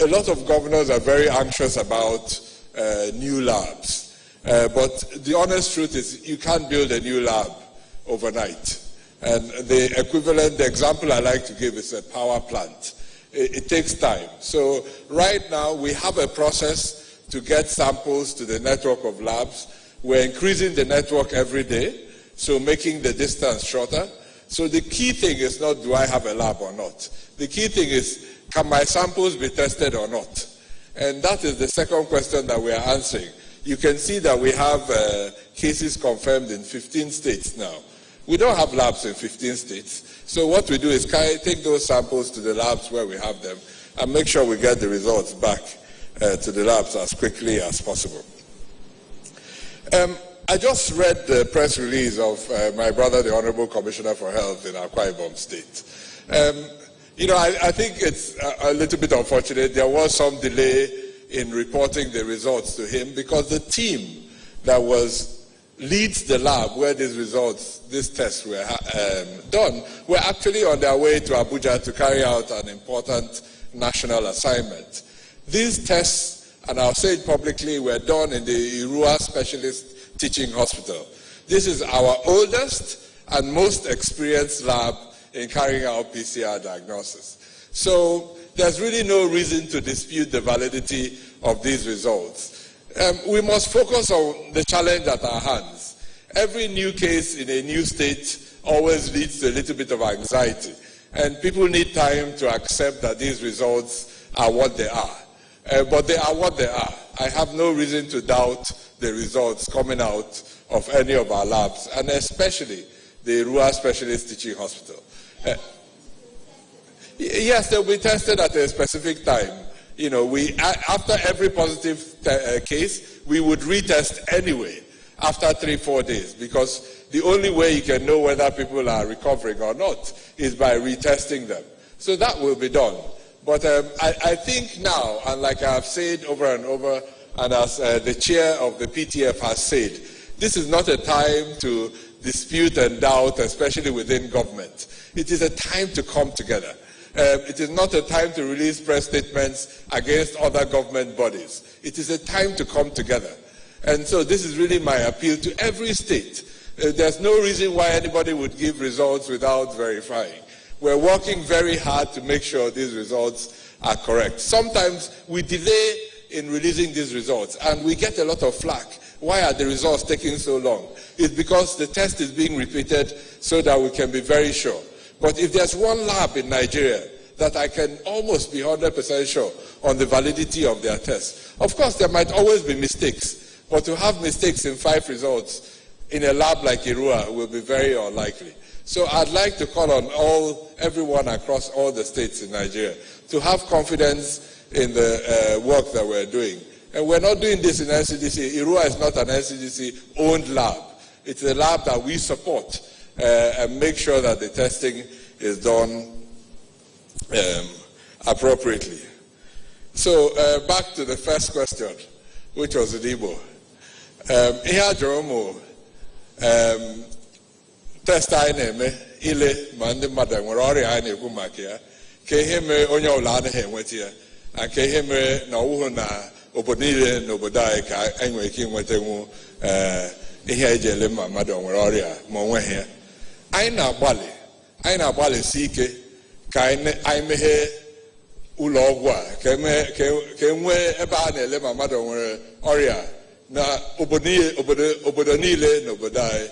A lot of governors are very anxious about new labs. But the honest truth is you can't build a new lab overnight. And the equivalent, the example I like to give is a power plant. It takes time. So right now we have a process to get samples to the network of labs. We're increasing the network every day, so making the distance shorter. So the key thing is not do I have a lab or not. The key thing is can my samples be tested or not? And that is the second question that we are answering. You can see that we have cases confirmed in 15 states now. We don't have labs in 15 states. So what we do is take those samples to the labs where we have them and make sure we get the results back to the labs as quickly as possible. I just read the press release of my brother, the Honorable Commissioner for Health in Akwa Ibom State. I think it's a little bit unfortunate. There was some delay in reporting the results to him because the team that leads the lab where these tests were done, were actually on their way to Abuja to carry out an important national assignment. These tests, and I'll say it publicly, were done in the Irua Specialist Teaching Hospital. This is our oldest and most experienced lab in carrying out PCR diagnosis. So there's really no reason to dispute the validity of these results. We must focus on the challenge at our hands. Every new case in a new state always leads to a little bit of anxiety. And people need time to accept that these results are what they are. But they are what they are. I have no reason to doubt the results coming out of any of our labs, and especially the Irua Specialist Teaching Hospital. Yes, they'll be tested at a specific time. After every positive case, we would retest anyway after 3-4 days, because the only way you can know whether people are recovering or not is by retesting them. So that will be done. But I think now, and like I have said over and over, and as the chair of the PTF has said, this is not a time to dispute and doubt, especially within government. It is a time to come together. It is not a time to release press statements against other government bodies. It is a time to come together. And so this is really my appeal to every state. There's no reason why anybody would give results without verifying. We're working very hard to make sure these results are correct. Sometimes we delay in releasing these results and we get a lot of flack. Why are the results taking so long? It's because the test is being repeated so that we can be very sure. But if there's one lab in Nigeria that I can almost be 100% sure on the validity of their test, of course there might always be mistakes, but to have mistakes in 5 results in a lab like Irua will be very unlikely. So I'd like to call on everyone across all the states in Nigeria to have confidence in the work that we're doing. And we're not doing this in NCDC. Irua is not an NCDC-owned lab. It's a lab that we support and make sure that the testing is done appropriately. So back to the first question, which was in Igbo. Ihe Jeromo test anyị na-eme ile ma ndị mmadụ nwere ọrịa anyị na-ekwu maka ya ka ihe mere onye ọbụla anaghị enweta ya na ka ihe mere na ọwụhụ na obodo niile n'obodo anyị ka anyị nwere ike inwetanwu ihe eji ele ma mmadụ nwere ọrịa ma o nweghị ya. Anyị na-agbalịsi ike ka anyị meghee ụlọ ọgwụ a ka e nwee ebe a na-ele ma mmadụ nwere ọrịa na obodo niile n'obodo anyị.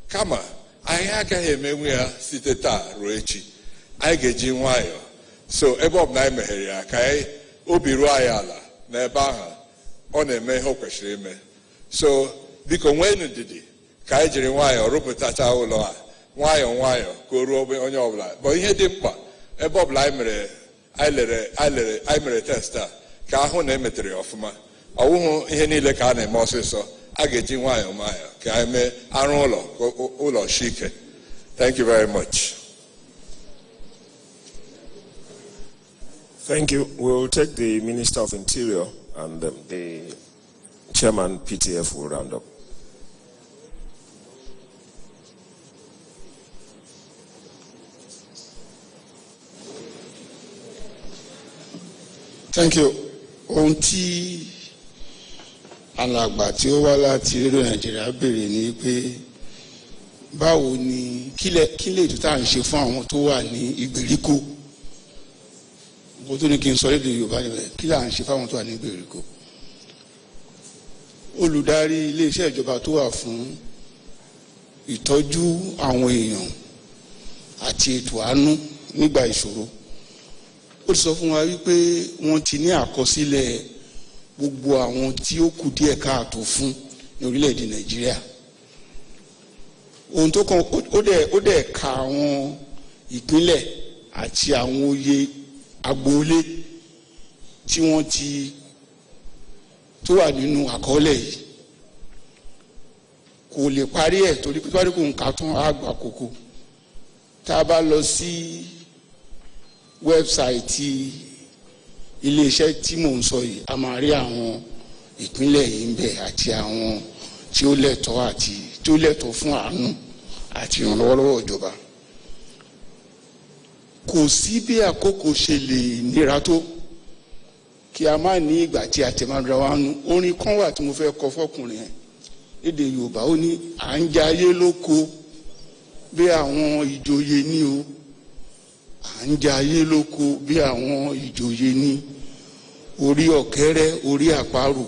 Kama anyị agaghị emenwu ya site taa ruo echi. Anyị ga-eji nwayọọ. So ebe ọbụla anyị meghere ya ka obi ruo anyị ala n'ebe ahụ ọ na-eme ihe o kwesịrị ime. So biko nweenụ ndidi ka anyị jiri nwayọọ rụpụtacha ụlọ a nwayọọ nwayọọ ka o ruo onye ọbụla. Bụ ihe dị mkpa ebe ọbụla anyị mere test a ka ahụ na emetere ya ọfụma. Ọ wụghị ihe niile ka a na-eme ọsịsọ. A ga-eji nwayọọ nwayọọ ka anyị mee arụ ụlọ ka ụlọ sie ike. Thank you very much. Thank you. We will take the Minister of Interior and the Chairman PTF will round up. Thank you. Ohun tí alàgbà tí ó wá láti rédíò Nàìjíríà béèrè ni pé báwo ni kí lè ètò tá à ń ṣe fún àwọn tó wà ní ìgbèríko. Mo tó ní kí n sọ lédè Yorùbá níbẹ̀ kí là ń ṣe fáwọn tó wà ní ìgbèríko. Olùdarí iléeṣẹ́ ìjọba tó wà fún ìtọ́jú àwọn èèyàn àti ètò àánú nígbà ìṣòro ó sọ fún wa wípé wọ́n ti ní àkọsílẹ̀ gbogbo àwọn tí ó kù díẹ̀ káàtó fún ní orílẹ̀-èdè Nàìjíríà. Ohun tó kàn ó dẹ̀ ka àwọn ìpínlẹ̀ àti àwọn oyè agboolé tí wọ́n ti tó wà nínú àkọọ́lẹ̀ yìí. Kò lè parí ẹ̀ torí pé kò ń ka tán àgbà kókó. Tá a bá lọ sí wẹ́bsáìtì iléeṣẹ́ tí mò ń sọ yìí a máa rí àwọn ìpínlẹ̀ yìí ń bẹ àti àwọn tí ó lẹ́tọ̀ọ́ fún àánú àti ìrànlọ́wọ́ ìjọba. Kò sí bí àkókò ṣe lè nira tó kí a má ní ìgbà tí a tẹ̀ máa dra wa nù. Orin kan wà tí mo fẹ́ kọ fọkùnrin yẹn lédè Yorùbá ó ní à ń jayé lóko bí àwọn ìjòyè ní o à ń jayé lóko bí àwọn ìjòyè ní orí ọ̀kẹ́rẹ́ orí àparò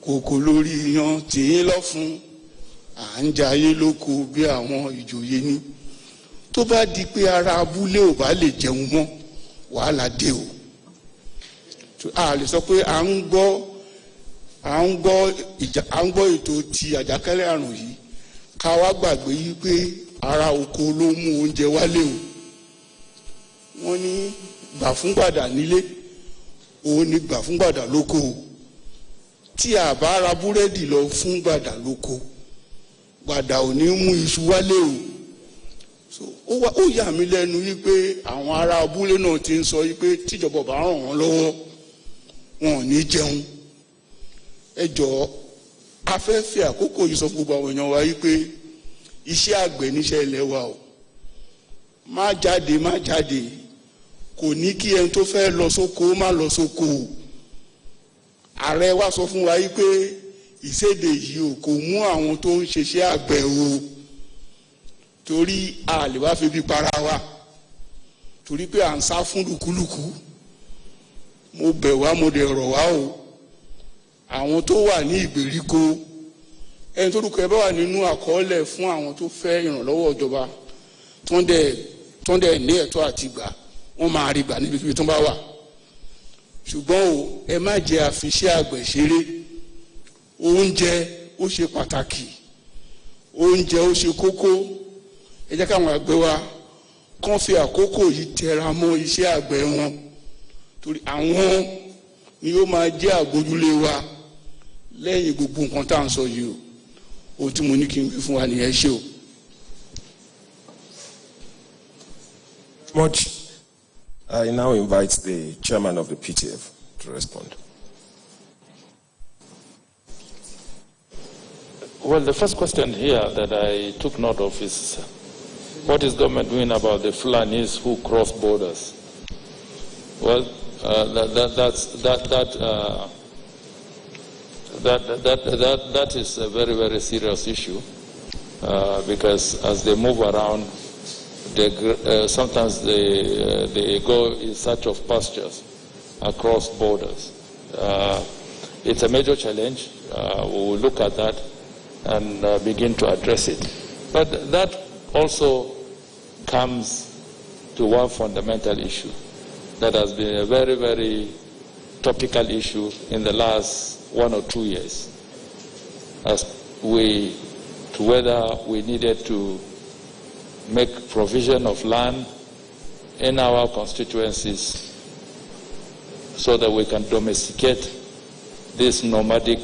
kòkò lórí yan tìyín lọ́fun à ń jayé lóko bí àwọn ìjòyè ní. Tó bá di pé ara abúlé ò bá lè jẹun mọ́ wàhálà dé o. A lè sọ pé à ń gbọ́ ètò ti àjàkálẹ̀ àrùn yìí ká wá gbàgbé yí pé ara oko ló mú oúnjẹ wálé o. Wọ́n ní gbà fún gbàdà nílé òun ní gbà fún gbàdà lóko o. Tí a bá ra búrẹ́dì lọ fún gbàdà lóko gbàdà ò ní mú iṣu wálé o. Ó yà mí lẹ́nu wípé àwọn ará abúlé náà ti ń sọ wípé tíjọba bá ràn wọ́n lọ́wọ́ wọn ò ní jẹun. Ẹ jọ̀ọ́ a fẹ́ fi àkókò yìí sọ fún gbogbo àwọn èèyàn wa wípé iṣẹ́ àgbẹ̀ níṣẹ́ ilẹ̀ wa o. Má jáde kò ní kí ẹni tó fẹ́ lọ sóko má lọ sóko o. Ààrẹ wa sọ fún wa wípé ìséde yìí o kò mú àwọn tó ń ṣiṣẹ́ àgbẹ̀ o torí a lè wá fi bí para wa torí pé à ń sá fún lùkúlùkù. Mo bẹ̀ wá mo dẹ̀ rọ̀ wá o àwọn tó wà ní ìgbèríko ẹni tó dúkọ̀ ẹ bá wà nínú àkọọ́lẹ̀ fún àwọn tó fẹ́ ìrànlọ́wọ́ ìjọba tó ń dẹ̀ ní ẹ̀tọ́ àti gbà wọ́n máa rí gbà níbi tó bá wà. Ṣùgbọ́n o ẹ má jẹ́ àfiṣẹ́ àgbẹ̀ ṣeré. Oúnjẹ ó ṣe pàtàkì oúnjẹ ó ṣe kókó. Ẹ jẹ́ káwọn àgbẹ̀ wa kàn fi àkókò yìí tẹra mọ́ iṣẹ́ àgbẹ̀ wọn torí àwọn ni ó máa jẹ́ àgbójúlé wa lẹ́yìn gbogbo nǹkan tá à ń sọ yìí o. Ohun tí mo ní kí n gbé fún wa nìyẹn ṣe o. Much. I now invite the chairman of the PTF to respond. Well, the first question here that I took note of is what is government doing about the Fulanis who cross borders? Well, that is a very, very serious issue because as they move around, sometimes they go in search of pastures across borders. It's a major challenge. We will look at that and begin to address it. But that also comes to one fundamental issue that has been a very, very topical issue in the last 1 or 2 years to whether we needed to make provision of land in our constituencies so that we can domesticate this nomadic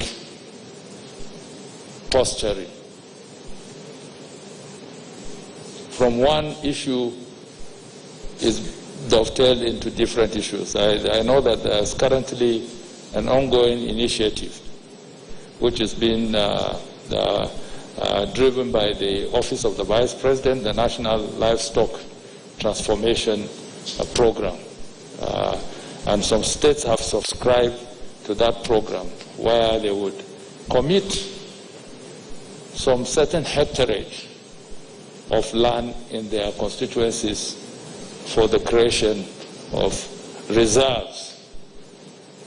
posturing. From one issue is dovetailed into different issues. I know that there's currently an ongoing initiative which is being driven by the Office of the Vice President, the National Livestock Transformation Program. And some states have subscribed to that program where they would commit some certain hectareage of land in their constituencies for the creation of reserves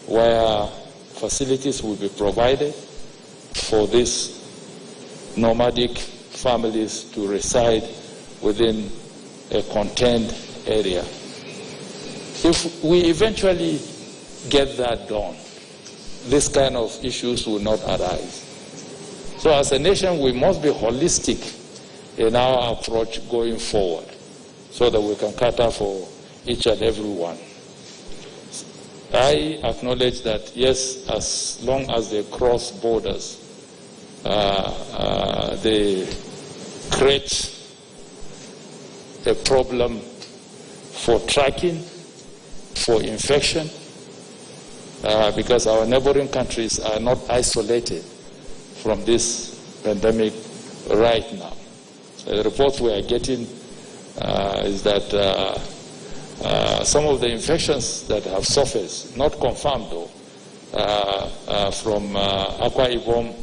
where facilities will be provided for these nomadic families to reside within a contained area. If we eventually get that done, this kind of issues will not arise. So as a nation, we must be holistic in our approach going forward so that we can cater for each and every one. I acknowledge that, yes, as long as they cross borders, they create a problem for tracking, for infection, because our neighboring countries are not isolated from this pandemic right now. The reports we are getting is that some of the infections that have surfaced, not confirmed though, from Akwa Ibom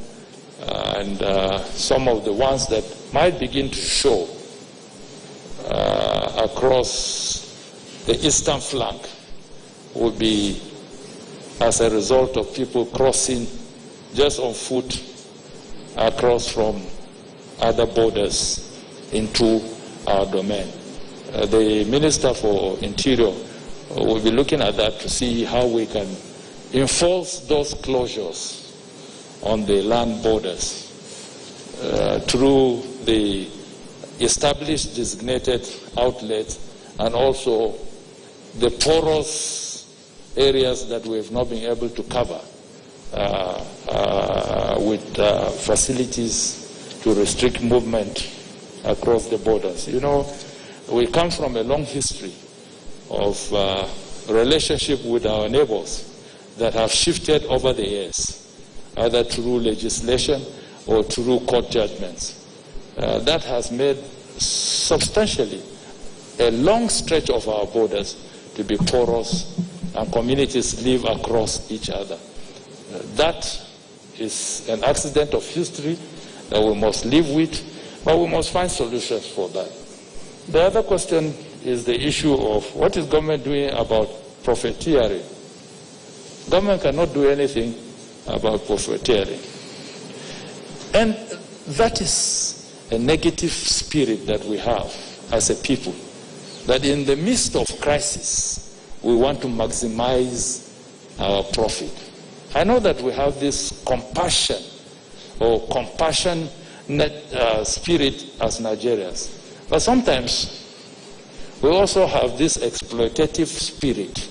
and some of the ones that might begin to show across the eastern flank will be as a result of people crossing just on foot across from other borders into our domain. The Minister for Interior will be looking at that to see how we can enforce those closures on the land borders through the established designated outlets and also the porous areas that we have not been able to cover with facilities to restrict movement across the borders. You know, we come from a long history of relationship with our neighbors that have shifted over the years, either through legislation or through court judgments. That has made substantially a long stretch of our borders to be porous and communities live across each other. That is an accident of history that we must live with, but we must find solutions for that. The other question is the issue of what is government doing about profiteering. Government cannot do anything about profiteering. And that is a negative spirit that we have as a people, that in the midst of crisis, we want to maximize our profit. I know that we have this compassion or compassionate spirit as Nigerians, but sometimes we also have this exploitative spirit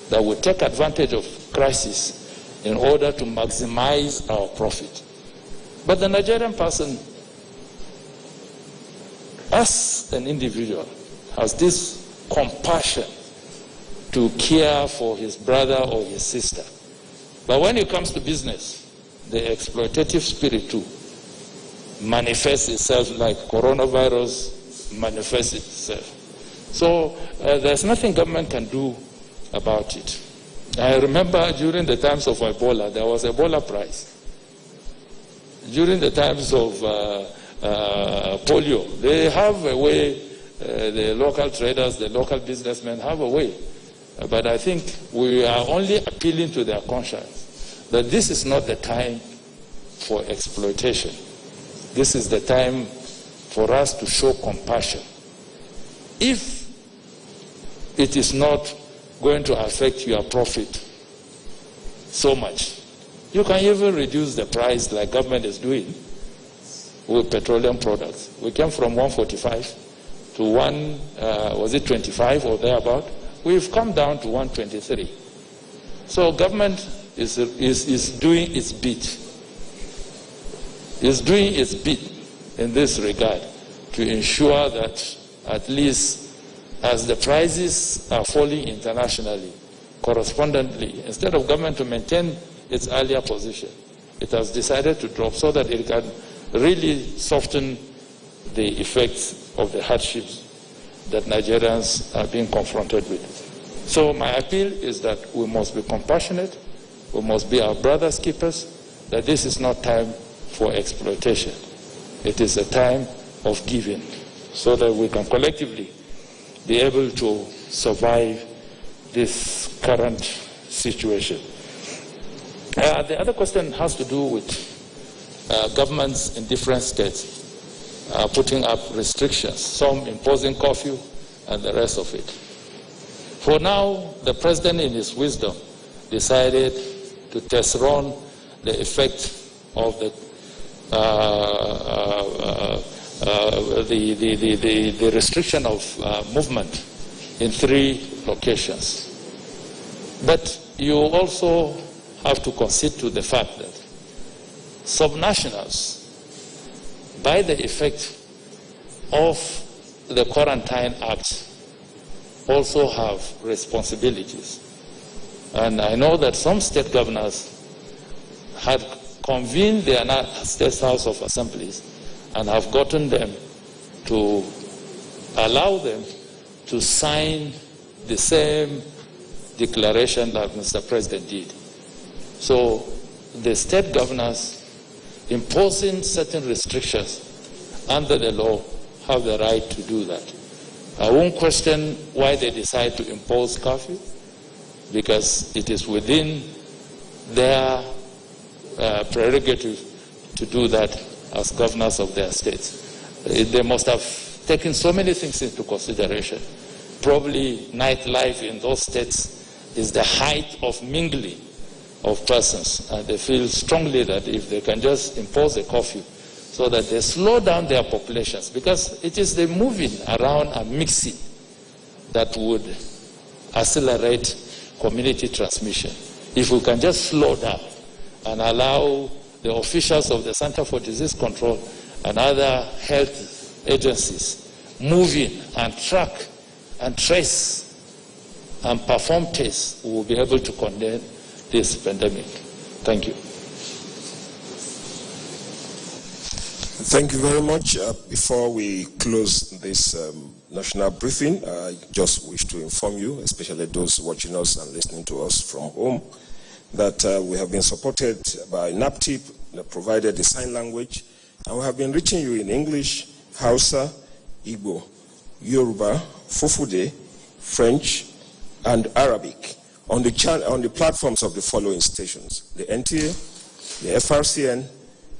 that will take advantage of crisis in order to maximize our profit. But the Nigerian person, as an individual, has this compassion to care for his brother or his sister. But when it comes to business, the exploitative spirit too manifests itself like coronavirus manifests itself. So there's nothing government can do about it. I remember during the times of Ebola, there was Ebola prize. During the times of polio, they have a way, the local traders, the local businessmen have a way. But I think we are only appealing to their conscience that this is not the time for exploitation. This is the time for us to show compassion. If it is not going to affect your profit, so much. You can even reduce the price like government is doing with petroleum products. We came from 145 to 25 or thereabout. We've come down to 123. So government is doing its bit. Is doing its bit in this regard to ensure that at least as the prices are falling internationally, correspondingly, instead of government to maintain its earlier position, it has decided to drop so that it can really soften the effects of the hardships that Nigerians are being confronted with. So my appeal is that we must be compassionate, we must be our brother's keepers, that this is not time for exploitation. It is a time of giving so that we can collectively be able to survive this current situation. The other question has to do with governments in different states putting up restrictions, some imposing curfew and the rest of it. For now, the president in his wisdom decided to test run the effect of the restriction of movement in 3 locations. But you also have to concede to the fact that subnationals, by the effect of the Quarantine Act, also have responsibilities. And I know that some state governors had convened their state House of Assemblies and have gotten them to allow them to sign the same declaration that Mr. President did. So the state governors imposing certain restrictions under the law have the right to do that. I won't question why they decide to impose curfew, because it is within their prerogative to do that as governors of their states. They must have taken so many things into consideration. Probably nightlife in those states is the height of mingling of persons, and they feel strongly that if they can just impose a curfew so that they slow down their populations, because it is the moving around and mixing that would accelerate community transmission. If we can just slow down and allow the officials of the Center for Disease Control and other health agencies moving and track and trace and perform tests, we will be able to contain this pandemic. Thank you. Thank you very much. Before we close this national briefing, I just wish to inform you, especially those watching us and listening to us from home, that we have been supported by NAPTIP, that provided the sign language, and we have been reaching you in English, Hausa, Igbo, Yoruba, Fufude, French, and Arabic on the platforms of the following stations: the NTA, the FRCN,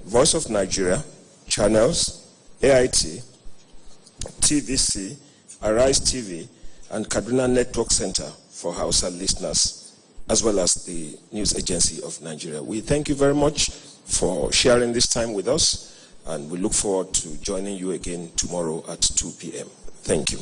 Voice of Nigeria, Channels, AIT, TVC, Arise TV, and Kaduna Network Center for Hausa listeners, as well as the News Agency of Nigeria. We thank you very much for sharing this time with us, and we look forward to joining you again tomorrow at 2 p.m. Thank you.